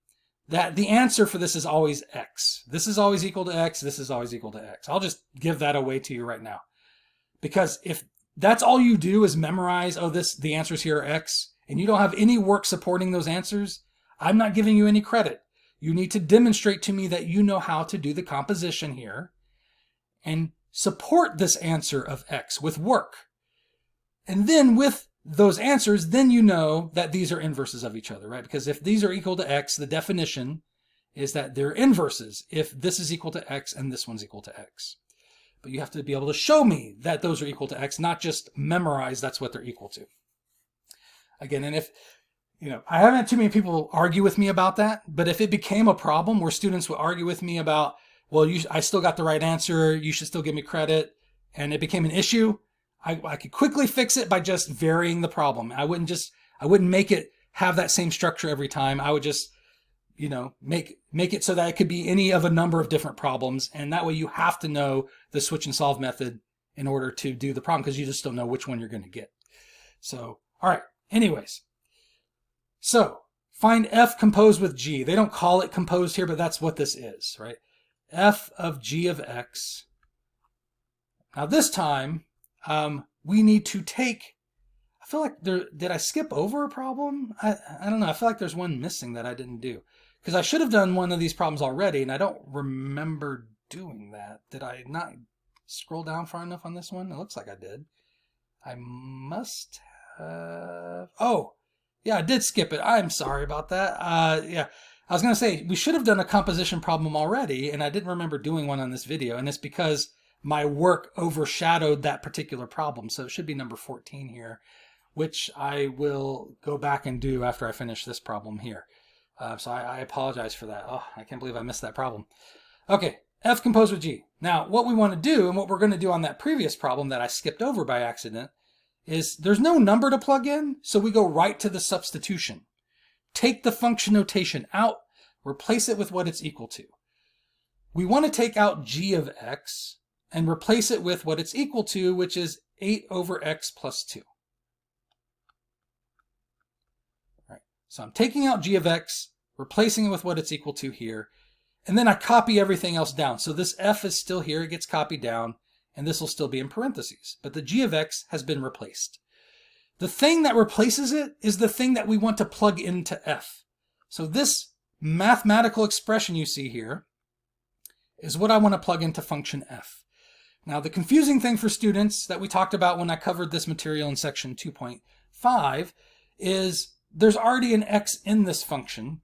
that the answer for this is always x. This is always equal to x. This is always equal to x. I'll just give that away to you right now. Because if that's all you do is memorize, oh, the answers here are x, and you don't have any work supporting those answers, I'm not giving you any credit. You need to demonstrate to me that you know how to do the composition here and support this answer of x with work. And then with those answers, then you know that these are inverses of each other, right? Because if these are equal to x, the definition is that they're inverses if this is equal to x and this one's equal to x. But you have to be able to show me that those are equal to x, not just memorize that's what they're equal to. Again, and if, I haven't had too many people argue with me about that, but if it became a problem where students would argue with me about, well, I still got the right answer, you should still give me credit, and it became an issue, I could quickly fix it by just varying the problem. I wouldn't make it have that same structure every time. I would just, make it so that it could be any of a number of different problems. And that way you have to know the switch and solve method in order to do the problem, because you just don't know which one you're going to get. So, all right. Anyways, so find f composed with g. They don't call it composed here, but that's what this is, right? F of g of x. Now this time, we need to take, I feel like did I skip over a problem? I don't know. I feel like there's one missing that I didn't do, because I should have done one of these problems already, and I don't remember doing that. Did I not scroll down far enough on this one? It looks like I did. I must have. Oh, yeah, I did skip it. I'm sorry about that. Yeah, I was going to say, we should have done a composition problem already, and I didn't remember doing one on this video, and it's because my work overshadowed that particular problem. So it should be number 14 here, which I will go back and do after I finish this problem here. So I apologize for that. Oh, I can't believe I missed that problem. Okay, f composed with g. Now, what we want to do, and what we're going to do on that previous problem that I skipped over by accident, is there's no number to plug in, so we go right to the substitution. Take the function notation out, replace it with what it's equal to. We want to take out g of x and replace it with what it's equal to, which is 8 over x plus 2. Right. So I'm taking out g of x, replacing it with what it's equal to here, and then I copy everything else down. So this f is still here, it gets copied down, and this will still be in parentheses. But the g of x has been replaced. The thing that replaces it is the thing that we want to plug into f. So this mathematical expression you see here is what I want to plug into function f. Now, the confusing thing for students that we talked about when I covered this material in section 2.5 is there's already an x in this function,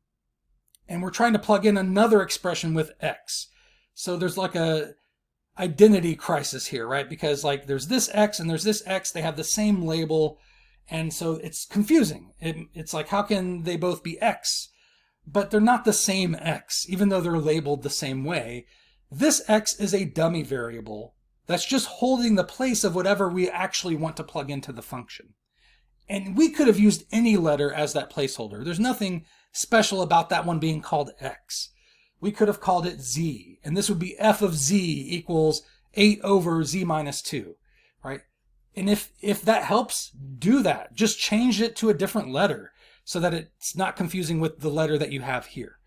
and we're trying to plug in another expression with x. So there's like a identity crisis here, right? Because like there's this x and there's this x, they have the same label, and so it's confusing. It's like, how can they both be x? But they're not the same x, even though they're labeled the same way. This x is a dummy variable that's just holding the place of whatever we actually want to plug into the function. And we could have used any letter as that placeholder. There's nothing special about that one being called x. We could have called it z, and this would be f of z equals 8 over z minus 2, right? And if that helps, do that. Just change it to a different letter so that it's not confusing with the letter that you have here.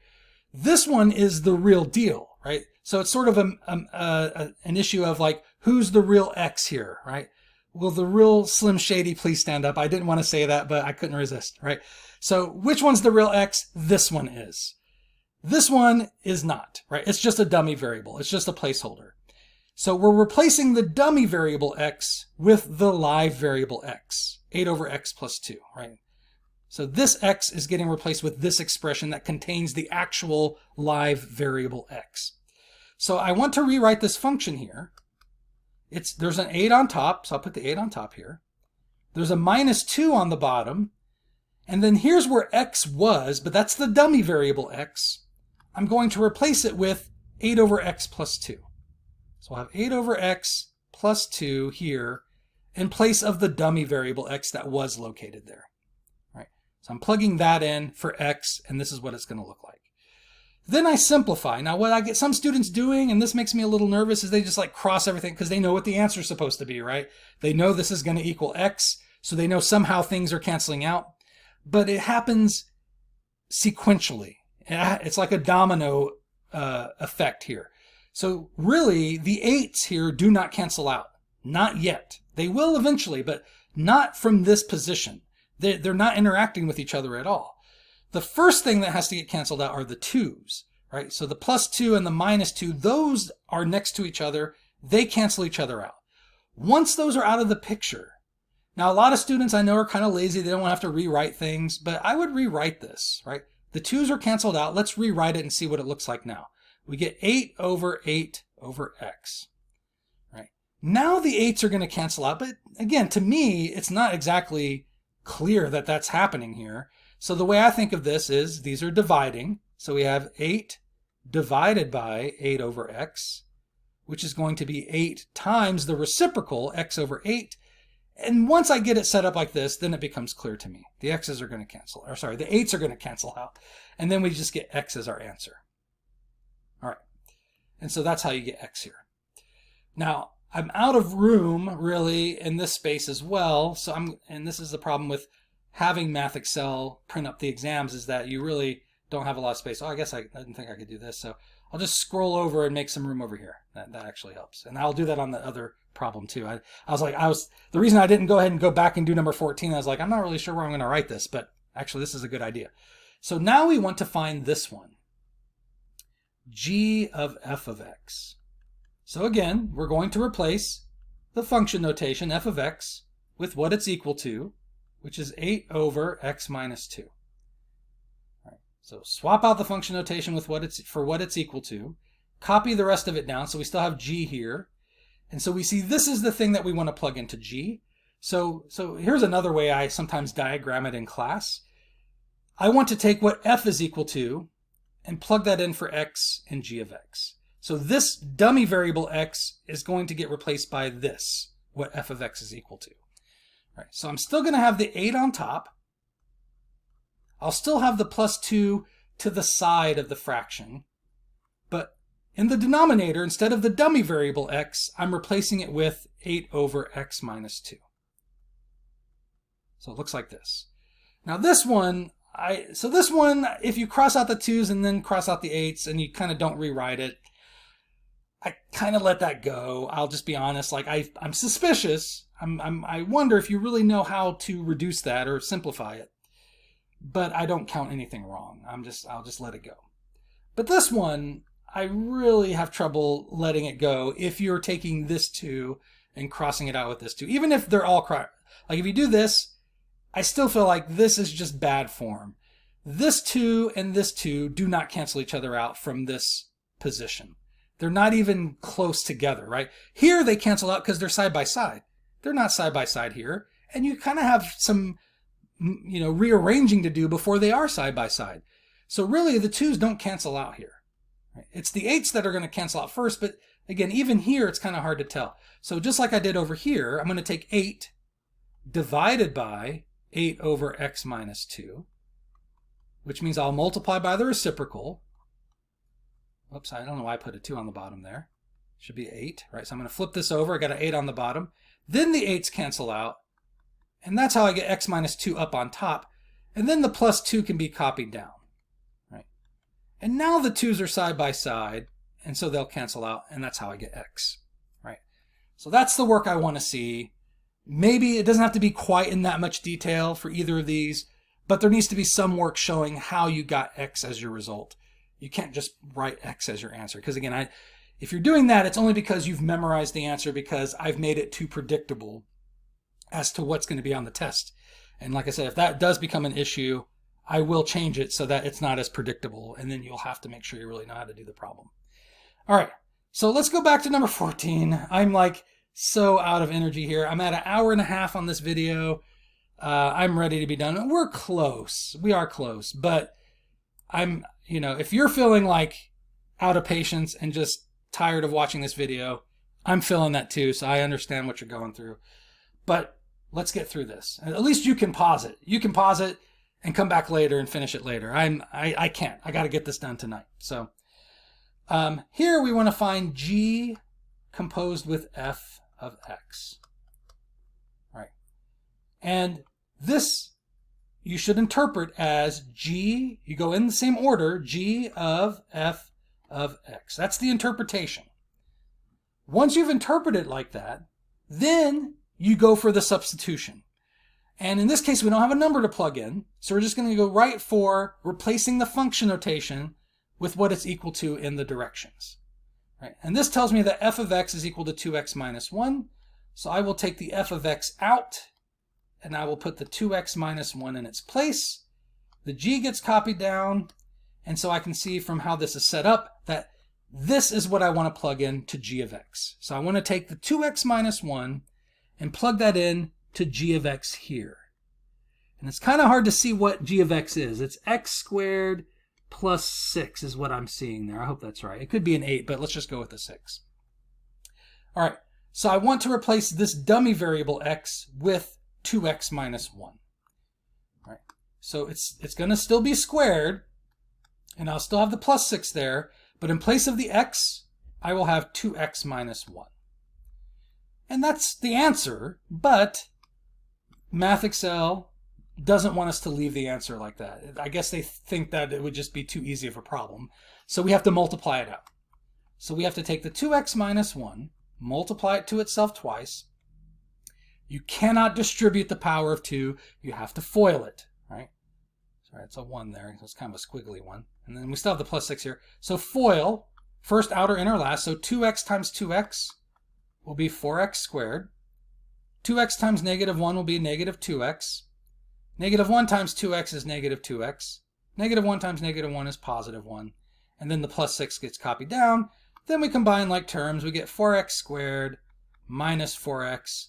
This one is the real deal, right? So it's sort of an issue of like, who's the real x here, right? Will the real Slim Shady please stand up? I didn't want to say that, but I couldn't resist, right? So which one's the real x? This one is. This one is not, right? It's just a dummy variable. It's just a placeholder. So we're replacing the dummy variable x with the live variable x, 8 over x plus 2, right? So this x is getting replaced with this expression that contains the actual live variable x. So I want to rewrite this function here. There's an 8 on top, so I'll put the 8 on top here. There's a minus 2 on the bottom. And then here's where x was, but that's the dummy variable x. I'm going to replace it with 8 over x plus 2. So I'll have 8 over x plus 2 here, in place of the dummy variable x that was located there. Right? So I'm plugging that in for x, and this is what it's going to look like. Then I simplify. Now what I get some students doing, and this makes me a little nervous, is they just like cross everything because they know what the answer is supposed to be, right? They know this is going to equal x, so they know somehow things are canceling out. But it happens sequentially. It's like a domino effect here. So really, the 8's here do not cancel out. Not yet. They will eventually, but not from this position. They're not interacting with each other at all. The first thing that has to get canceled out are the 2's, right? So the +2 and the -2, those are next to each other. They cancel each other out. Once those are out of the picture, now a lot of students I know are kind of lazy. They don't want to have to rewrite things, but I would rewrite this, right? The 2's are canceled out. Let's rewrite it and see what it looks like now. We get 8 over 8 over x, right? Now the 8's are going to cancel out, but again, to me, it's not exactly clear that that's happening here. So the way I think of this is these are dividing. So we have 8 divided by 8 over x, which is going to be 8 times the reciprocal, x over 8. And once I get it set up like this, then it becomes clear to me. The x's are going to cancel, or sorry, the 8's are going to cancel out. And then we just get x as our answer. All right. And so that's how you get x here. Now, I'm out of room, really, in this space as well. And this is the problem with having Math Excel print up the exams, is that you really don't have a lot of space. Oh, I guess I didn't think I could do this. So I'll just scroll over and make some room over here. That actually helps. And I'll do that on the other problem too. The reason I didn't go ahead and go back and do number 14, I was like, I'm not really sure where I'm going to write this, but actually this is a good idea. So now we want to find this one, g of f of x. So again, we're going to replace the function notation f of x with what it's equal to, which is 8 over x minus 2. All right, so swap out the function notation with what it's equal to, copy the rest of it down, so we still have g here. And so we see this is the thing that we want to plug into g. So here's another way I sometimes diagram it in class. I want to take what f is equal to and plug that in for x and g of x. So this dummy variable x is going to get replaced by this, what f of x is equal to. All right, so I'm still going to have the 8 on top. I'll still have the +2 to the side of the fraction. But in the denominator, instead of the dummy variable x, I'm replacing it with 8 over x minus 2. So it looks like this. Now this one, if you cross out the 2's and then cross out the 8's and you kind of don't rewrite it, I kind of let that go. I'll just be honest. Like I'm suspicious. I wonder if you really know how to reduce that or simplify it. But I don't count anything wrong. I'll just let it go. But this one, I really have trouble letting it go if you're taking this 2 and crossing it out with this 2. Even if they're all like if you do this, I still feel like this is just bad form. This 2 and this 2 do not cancel each other out from this position. They're not even close together, right? Here they cancel out because they're side by side. They're not side by side here. And you kind of have some, rearranging to do before they are side by side. So really the 2's don't cancel out here. Right? It's the 8's that are going to cancel out first, but again, even here it's kind of hard to tell. So just like I did over here, I'm going to take 8 divided by 8 over x minus 2, which means I'll multiply by the reciprocal. Oops, I don't know why I put a 2 on the bottom there. It should be 8, right? So I'm going to flip this over. I got an 8 on the bottom. Then the 8's cancel out. And that's how I get x minus 2 up on top. And then the +2 can be copied down, right? And now the 2's are side by side, and so they'll cancel out, and that's how I get x, right? So that's the work I want to see. Maybe it doesn't have to be quite in that much detail for either of these, but there needs to be some work showing how you got x as your result. You can't just write x as your answer, because again, if you're doing that, it's only because you've memorized the answer, because I've made it too predictable as to what's going to be on the test. And like I said, if that does become an issue, I will change it so that it's not as predictable, and then you'll have to make sure you really know how to do the problem. All right, so let's go back to number 14. I'm like so out of energy here. I'm at 1.5 hours on this video. I'm ready to be done. We're close. We are close, but if you're feeling like out of patience and just tired of watching this video, I'm feeling that too, so I understand what you're going through. but let's get through this. At least you can pause it. You can pause it and come back later and finish it later. I can't. I got to get this done tonight. So here we want to find g composed with f of x. All right. And this you should interpret as g, you go in the same order, g of f of x. That's the interpretation. Once you've interpreted it like that, then you go for the substitution. And in this case, we don't have a number to plug in, so we're just going to go right for replacing the function notation with what it's equal to in the directions. Right? And this tells me that f of x is equal to 2x minus 1. So I will take the f of x out, and I will put the 2x minus 1 in its place. The g gets copied down, and so I can see from how this is set up that this is what I want to plug in to g of x. So I want to take the 2x minus 1 and plug that in to g of x here. And it's kind of hard to see what g of x is. It's x squared plus 6 is what I'm seeing there. I hope that's right. It could be an 8, but let's just go with the 6. All right, so I want to replace this dummy variable x with 2x minus 1. All right, so it's going to still be squared, and I'll still have the plus 6 there, but in place of the x, I will have 2x minus 1. And that's the answer, but Math Excel doesn't want us to leave the answer like that. I guess they think that it would just be too easy of a problem. So we have to multiply it out. So we have to take the 2x minus 1, multiply it to itself twice. You cannot distribute the power of 2. You have to FOIL it, right? Sorry, it's a 1 there. It's kind of a squiggly one. And then we still have the plus 6 here. So FOIL, first, outer, inner, last. So 2x times 2x will be 4x squared. 2x times negative 1 will be negative 2x. Negative 1 times 2x is negative 2x. Negative 1 times negative 1 is positive 1. And then the plus 6 gets copied down. Then we combine like terms. We get 4x squared minus 4x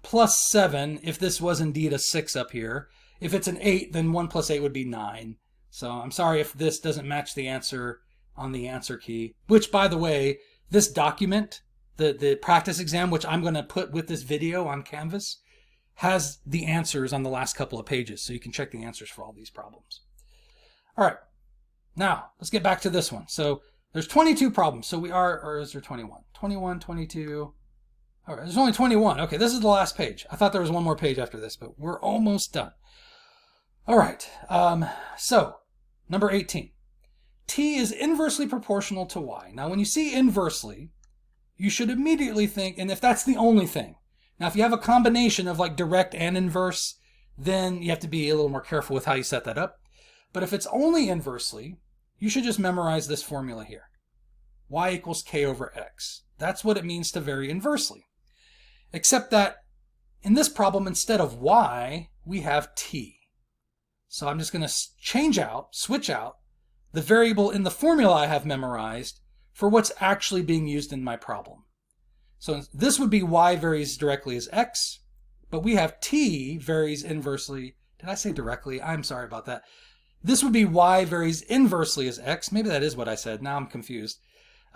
plus 7, if this was indeed a 6 up here. If it's an 8, then 1 plus 8 would be 9. So I'm sorry if this doesn't match the answer on the answer key. Which, by the way, this document, the practice exam, which I'm going to put with this video on Canvas, has the answers on the last couple of pages, so you can check the answers for all these problems. All right, now let's get back to this one. So there's 22 problems. So we are, or is there 21? 21, 22. All right, there's only 21. Okay, this is the last page. I thought there was one more page after this, but we're almost done. All right, so number 18. T is inversely proportional to y. Now, when you see inversely, you should immediately think, and if that's the only thing, now, if you have a combination of like direct and inverse, then you have to be a little more careful with how you set that up. But if it's only inversely, you should just memorize this formula here. Y equals k over x. That's what it means to vary inversely. Except that in this problem, instead of y, we have t. So I'm just going to switch out the variable in the formula I have memorized for what's actually being used in my problem. So this would be y varies directly as x, but we have t varies inversely. Did I say directly? I'm sorry about that. This would be y varies inversely as x. Maybe that is what I said. Now I'm confused.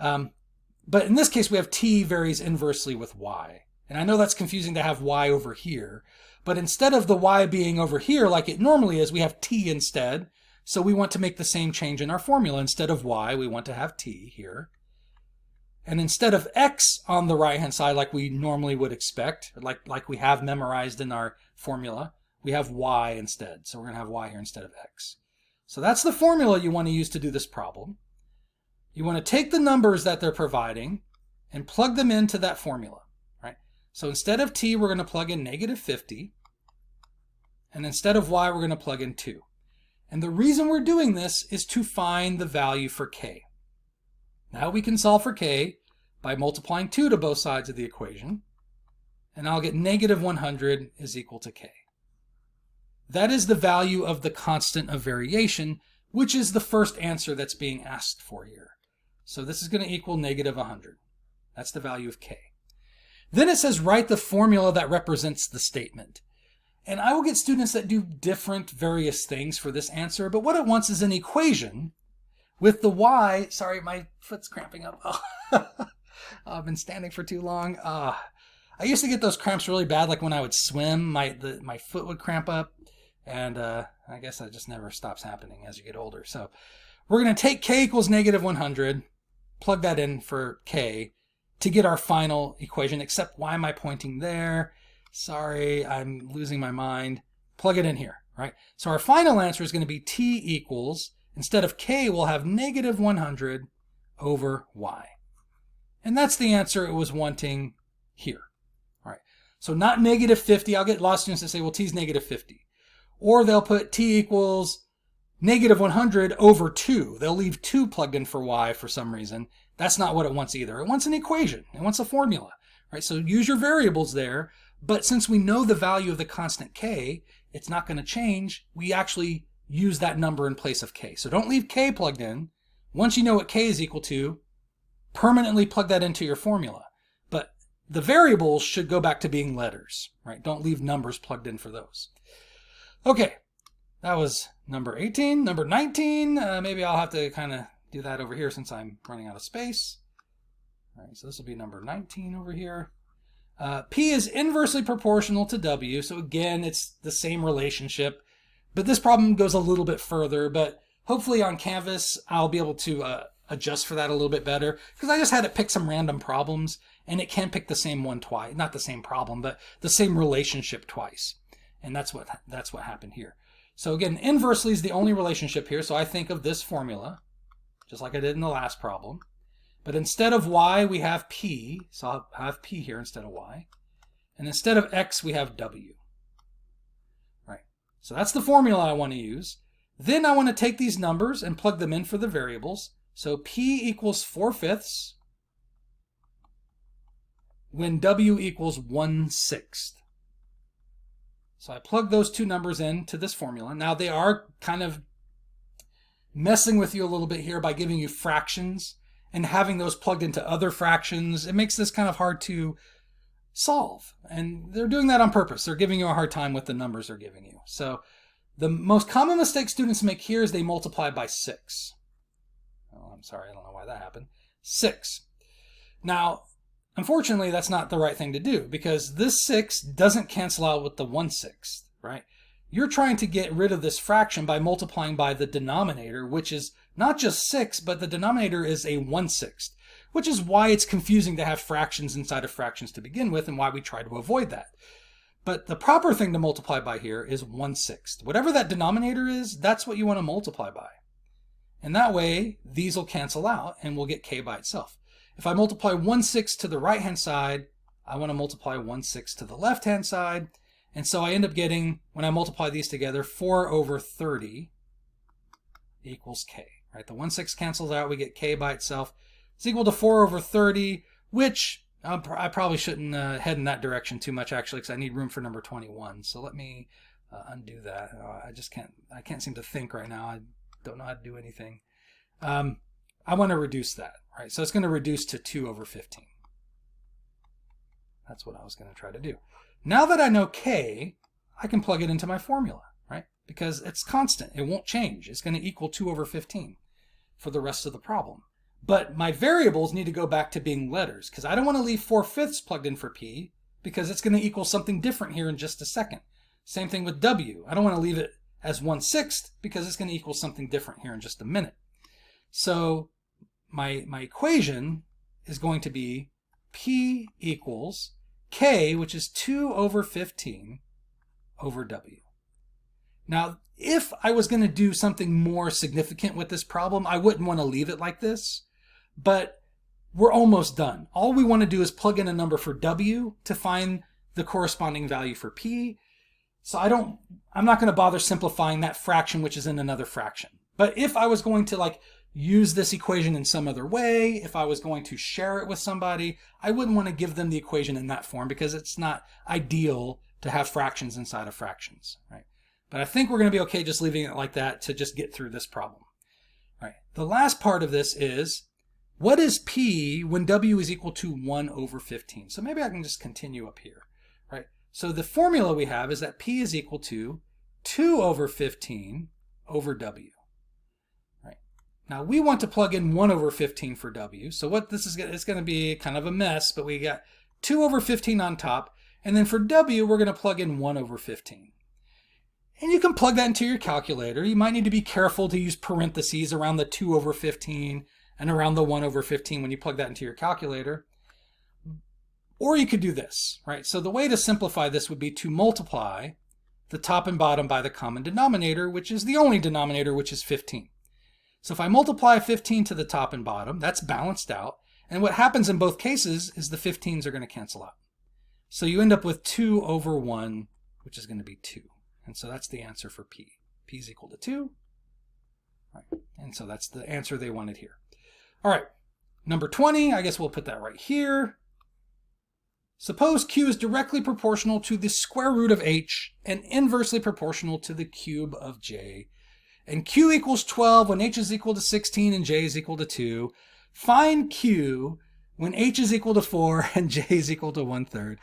But in this case, we have t varies inversely with y. And I know that's confusing to have y over here. But instead of the y being over here like it normally is, we have t instead. So we want to make the same change in our formula. Instead of y, we want to have t here. And instead of x on the right-hand side like we normally would expect, like we have memorized in our formula, we have y instead. So we're going to have y here instead of x. So that's the formula you want to use to do this problem. You want to take the numbers that they're providing and plug them into that formula, right? So instead of t, we're going to plug in negative 50. And instead of y, we're going to plug in 2. And the reason we're doing this is to find the value for k. Now we can solve for k by multiplying 2 to both sides of the equation, and I'll get negative 100 is equal to k. That is the value of the constant of variation, which is the first answer that's being asked for here. So this is going to equal negative 100. That's the value of k. Then it says write the formula that represents the statement. And I will get students that do different various things for this answer, but what it wants is an equation with the y, sorry, my foot's cramping up. Oh. I've been standing for too long. I used to get those cramps really bad, like when I would swim, my foot would cramp up, and I guess that just never stops happening as you get older. So we're going to take k equals negative 100, plug that in for k to get our final equation, except why am I pointing there? Sorry, I'm losing my mind. Plug it in here, right? So our final answer is going to be t equals, instead of k, we'll have negative 100 over y. And that's the answer it was wanting here. All right. So not negative 50. I'll get law students to say, well, t is negative 50. Or they'll put t equals negative 100 over 2. They'll leave 2 plugged in for y for some reason. That's not what it wants either. It wants an equation. It wants a formula. Right? So use your variables there. But since we know the value of the constant k, it's not going to change. We actually use that number in place of k. So don't leave k plugged in. Once you know what k is equal to, permanently plug that into your formula. But the variables should go back to being letters. Right? Don't leave numbers plugged in for those. Okay, that was number 18. Number 19, maybe I'll have to kind of do that over here since I'm running out of space. All right, so this will be number 19 over here. P is inversely proportional to W. So again, it's the same relationship, but this problem goes a little bit further, but hopefully on Canvas, I'll be able to adjust for that a little bit better, because I just had it pick some random problems, and it can pick the same one twice. Not the same problem, but the same relationship twice. And that's what happened here. So again, inversely is the only relationship here. So I think of this formula, just like I did in the last problem. But instead of y, we have p. So I'll have p here instead of y. And instead of x, we have w. Right. So that's the formula I want to use. Then I want to take these numbers and plug them in for the variables. So p equals 4/5 when w equals 1/6. So I plug those two numbers into this formula. Now they are kind of messing with you a little bit here by giving you fractions and having those plugged into other fractions. It makes this kind of hard to solve. And they're doing that on purpose. They're giving you a hard time with the numbers they're giving you. So the most common mistake students make here is they multiply by 6. Oh, I'm sorry, I don't know why that happened. 6. Now, unfortunately, that's not the right thing to do, because this 6 doesn't cancel out with the 1/6, right? You're trying to get rid of this fraction by multiplying by the denominator, which is not just 6, but the denominator is a 1/6, which is why it's confusing to have fractions inside of fractions to begin with, and why we try to avoid that. But the proper thing to multiply by here is 1/6. Whatever that denominator is, that's what you want to multiply by. And that way, these will cancel out, and we'll get k by itself. If I multiply 1/6 to the right-hand side, I want to multiply 1/6 to the left-hand side. And so I end up getting, when I multiply these together, 4/30 equals k. Right? The 1/6 cancels out, we get k by itself. It's equal to 4/30, which I probably shouldn't head in that direction too much, actually, because I need room for number 21. So let me undo that. I can't seem to think right now. I don't know how to do anything. I want to reduce that, right? So it's going to reduce to 2/15. That's what I was going to try to do. Now that I know k, I can plug it into my formula, right? Because it's constant. It won't change. It's going to equal 2/15 for the rest of the problem. But my variables need to go back to being letters, because I don't want to leave 4/5 plugged in for p, because it's going to equal something different here in just a second. Same thing with w. I don't want to leave it as 1/6, because it's going to equal something different here in just a minute. So my equation is going to be p equals k, which is 2/15 over w. Now, if I was going to do something more significant with this problem, I wouldn't want to leave it like this, but we're almost done. All we want to do is plug in a number for w to find the corresponding value for p. So I'm not going to bother simplifying that fraction, which is in another fraction. But if I was going to use this equation in some other way, if I was going to share it with somebody, I wouldn't want to give them the equation in that form, because it's not ideal to have fractions inside of fractions, right? But I think we're going to be okay just leaving it like that to just get through this problem. All right. The last part of this is, what is p when w is equal to 1/15? So maybe I can just continue up here, right? So the formula we have is that p is equal to 2/15 over w. Now we want to plug in 1/15 for w. So what this is, it's going to be kind of a mess, but we got 2 over 15 on top, and then for w, we're going to plug in 1 over 15. And you can plug that into your calculator. You might need to be careful to use parentheses around the 2 over 15 and around the 1 over 15 when you plug that into your calculator. Or you could do this, right? So the way to simplify this would be to multiply the top and bottom by the common denominator, which is the only denominator, which is 15. So if I multiply 15 to the top and bottom, that's balanced out. And what happens in both cases is the 15s are going to cancel out. So you end up with 2 over 1, which is going to be 2. And so that's the answer for p. P is equal to 2. Right. And so that's the answer they wanted here. All right, number 20, I guess we'll put that right here. Suppose q is directly proportional to the square root of h and inversely proportional to the cube of j. And q equals 12 when h is equal to 16 and j is equal to 2. Find q when h is equal to 4 and j is equal to 1/3.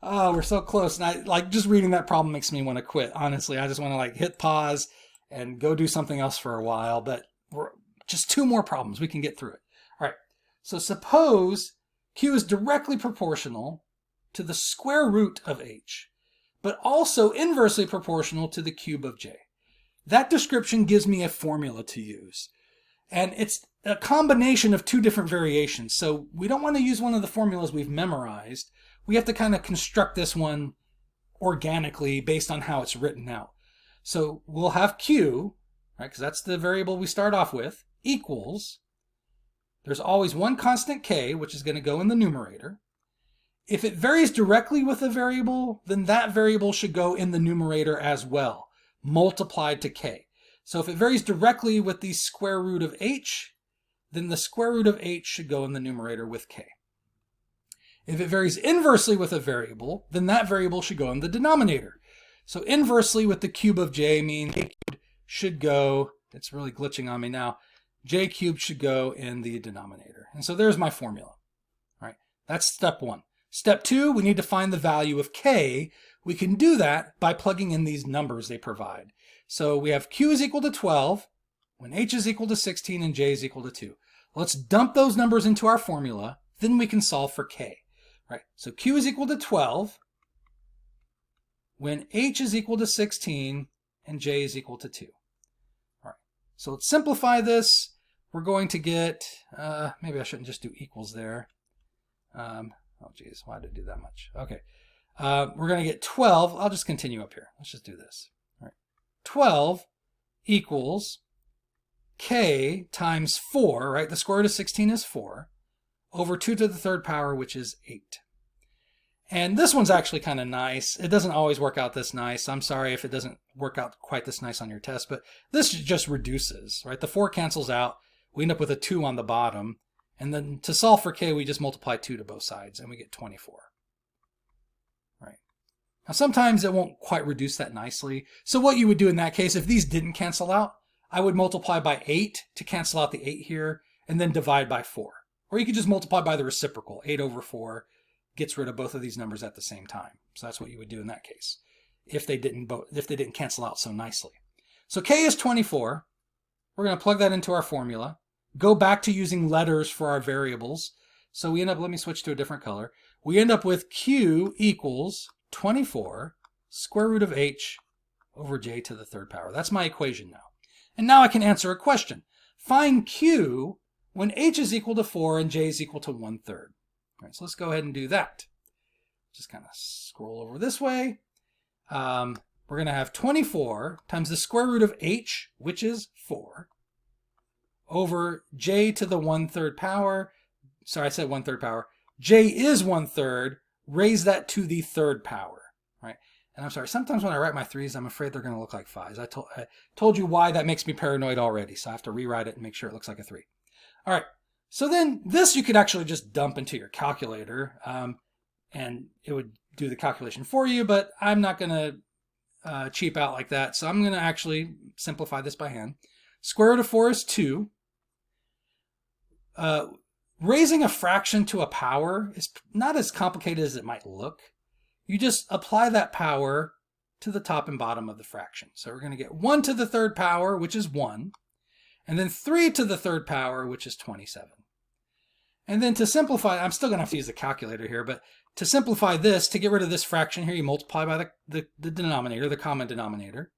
Oh, we're so close. And just reading that problem makes me want to quit. Honestly, I just want to hit pause and go do something else for a while. But we're just 2 more problems. We can get through it. All right. So suppose q is directly proportional to the square root of h, but also inversely proportional to the cube of j. That description gives me a formula to use. And it's a combination of 2 different variations. So we don't want to use one of the formulas we've memorized. We have to kind of construct this one organically based on how it's written out. So we'll have q, right, because that's the variable we start off with, equals, there's always one constant k, which is going to go in the numerator. If it varies directly with a variable, then that variable should go in the numerator as well, multiplied to k. So if it varies directly with the square root of h, then the square root of h should go in the numerator with k. If it varies inversely with a variable, then that variable should go in the denominator. So inversely with the cube of j means j cubed should go, it's really glitching on me now, j cubed should go in the denominator. And so there's my formula. All right, that's step 1. Step 2, we need to find the value of k. We can do that by plugging in these numbers they provide. So we have q is equal to 12 when h is equal to 16 and j is equal to 2. Let's dump those numbers into our formula, then we can solve for k. Right? So q is equal to 12 when h is equal to 16 and j is equal to 2. All right. So let's simplify this. We're going to get, maybe I shouldn't just do equals there. Oh geez, why did I do that much? Okay. We're going to get 12. I'll just continue up here. Let's just do this. All right. 12 equals k times 4, right? The square root of 16 is 4, over 2 to the 3rd power, which is 8. And this one's actually kind of nice. It doesn't always work out this nice. I'm sorry if it doesn't work out quite this nice on your test, but this just reduces, right? The 4 cancels out. We end up with a 2 on the bottom. And then to solve for k, we just multiply 2 to both sides, and we get 24. Right. Now, sometimes it won't quite reduce that nicely. So what you would do in that case, if these didn't cancel out, I would multiply by 8 to cancel out the 8 here, and then divide by 4. Or you could just multiply by the reciprocal. 8 over 4 gets rid of both of these numbers at the same time. So that's what you would do in that case, if they didn't cancel out so nicely. So k is 24. We're going to plug that into our formula. Go back to using letters for our variables. So we end up, let me switch to a different color. We end up with q equals 24 square root of h over j to the 3rd power. That's my equation now. And now I can answer a question. Find q when h is equal to 4 and j is equal to 1/3. All right, so let's go ahead and do that. Just kind of scroll over this way. We're going to have 24 times the square root of h, which is 4, over j to the 1/3 power. Sorry, I said 1/3 power. J is 1/3. Raise that to the 3rd power. Right? And I'm sorry, sometimes when I write my 3s, I'm afraid they're going to look like 5s. I told you why that makes me paranoid already, so I have to rewrite it and make sure it looks like a 3. All right, so then this you could actually just dump into your calculator, and it would do the calculation for you, but I'm not going to cheap out like that, so I'm going to actually simplify this by hand. Square root of 4 is 2. Raising a fraction to a power is not as complicated as it might look. You just apply that power to the top and bottom of the fraction. So we're going to get 1 to the 3rd power, which is 1, and then 3 to the 3rd power, which is 27. And then to simplify, I'm still going to have to use the calculator here, but to simplify this, to get rid of this fraction here, you multiply by the denominator, the common denominator,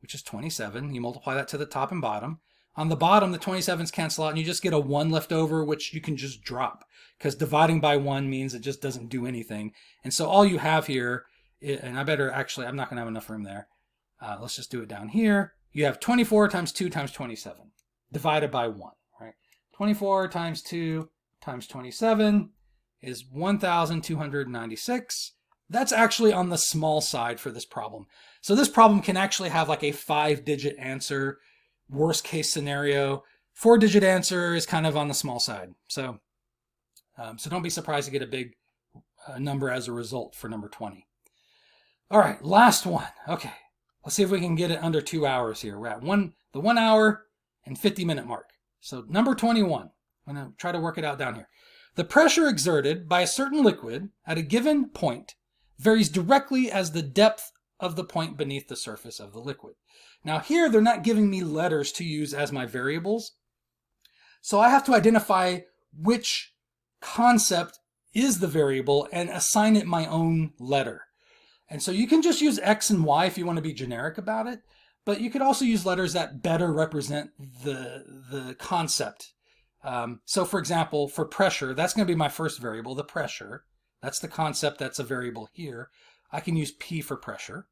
which is 27. You multiply that to the top and bottom. On the bottom, the 27s cancel out, and you just get a 1 left over, which you can just drop, because dividing by 1 means it just doesn't do anything. And so all you have here, and I'm not going to have enough room there. Let's just do it down here. You have 24 times 2 times 27, divided by 1, right? 24 times 2 times 27 is 1,296. That's actually on the small side for this problem. So this problem can actually have like a 5-digit answer, worst case scenario. 4-digit answer is kind of on the small side. So don't be surprised to get a big number as a result for number 20. All right, last one. Okay, let's see if we can get it under 2 hours here. We're at the 1 hour and 50-minute mark. So number 21, I'm going to try to work it out down here. The pressure exerted by a certain liquid at a given point varies directly as the depth of the point beneath the surface of the liquid. Now here, they're not giving me letters to use as my variables. So I have to identify which concept is the variable and assign it my own letter. And so you can just use X and Y if you want to be generic about it, but you could also use letters that better represent the concept. So for example, for pressure, that's going to be my first variable, the pressure. That's the concept, that's a variable here. I can use P for pressure.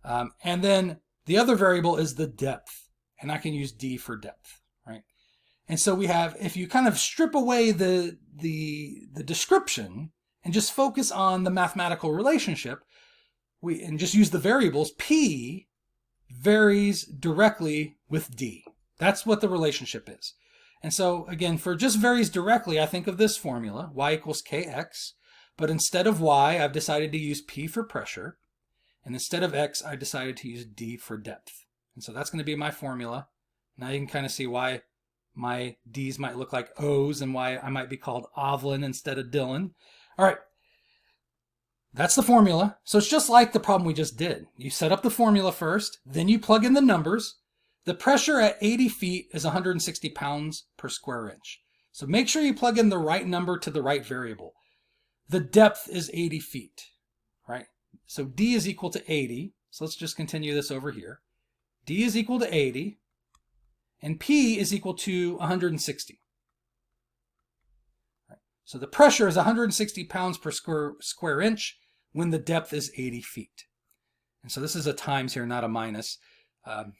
And then the other variable is the depth, and I can use D for depth, right? And so we have, if you kind of strip away the description and just focus on the mathematical relationship, and just use the variables, P varies directly with D. That's what the relationship is. And so again, for just varies directly, I think of this formula, y equals kx, but instead of y, I've decided to use P for pressure, and instead of x, I decided to use D for depth. And so that's going to be my formula. Now you can kind of see why my D's might look like O's and why I might be called Ovlin instead of Dylan. All right. That's the formula. So it's just like the problem we just did. You set up the formula first, then you plug in the numbers. The pressure at 80 feet is 160 pounds per square inch. So make sure you plug in the right number to the right variable. The depth is 80 feet, right? So D is equal to 80. So let's just continue this over here. D is equal to 80, and P is equal to 160. Right. So the pressure is 160 pounds per square inch when the depth is 80 feet. And so this is a times here, not a minus. I'm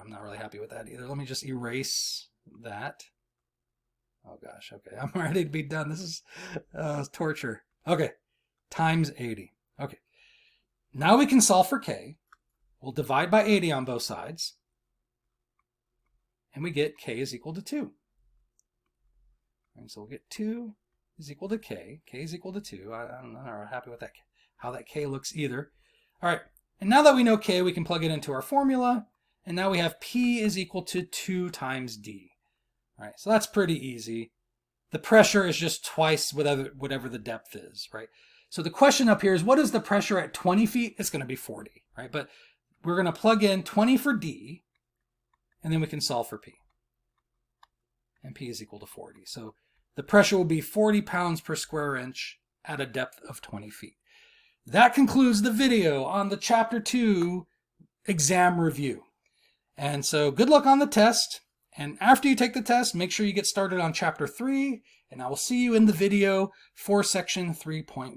not really happy with that either. Let me just erase that. Oh gosh, okay, I'm ready to be done. This is torture. Okay, times 80. Okay, now we can solve for K. We'll divide by 80 on both sides, and we get K is equal to 2. And so we'll get 2 is equal to K. K is equal to 2. I'm not really happy with that, how that K looks either. All right, and now that we know K, we can plug it into our formula, and now we have P is equal to 2 times D. All right, so that's pretty easy. The pressure is just twice whatever the depth is, right? So the question up here is, what is the pressure at 20 feet? It's going to be 40, right? But we're going to plug in 20 for D, and then we can solve for P. And P is equal to 40. So the pressure will be 40 pounds per square inch at a depth of 20 feet. That concludes the video on the Chapter 2 exam review. And so good luck on the test. And after you take the test, make sure you get started on Chapter 3, and I will see you in the video for Section 3.1.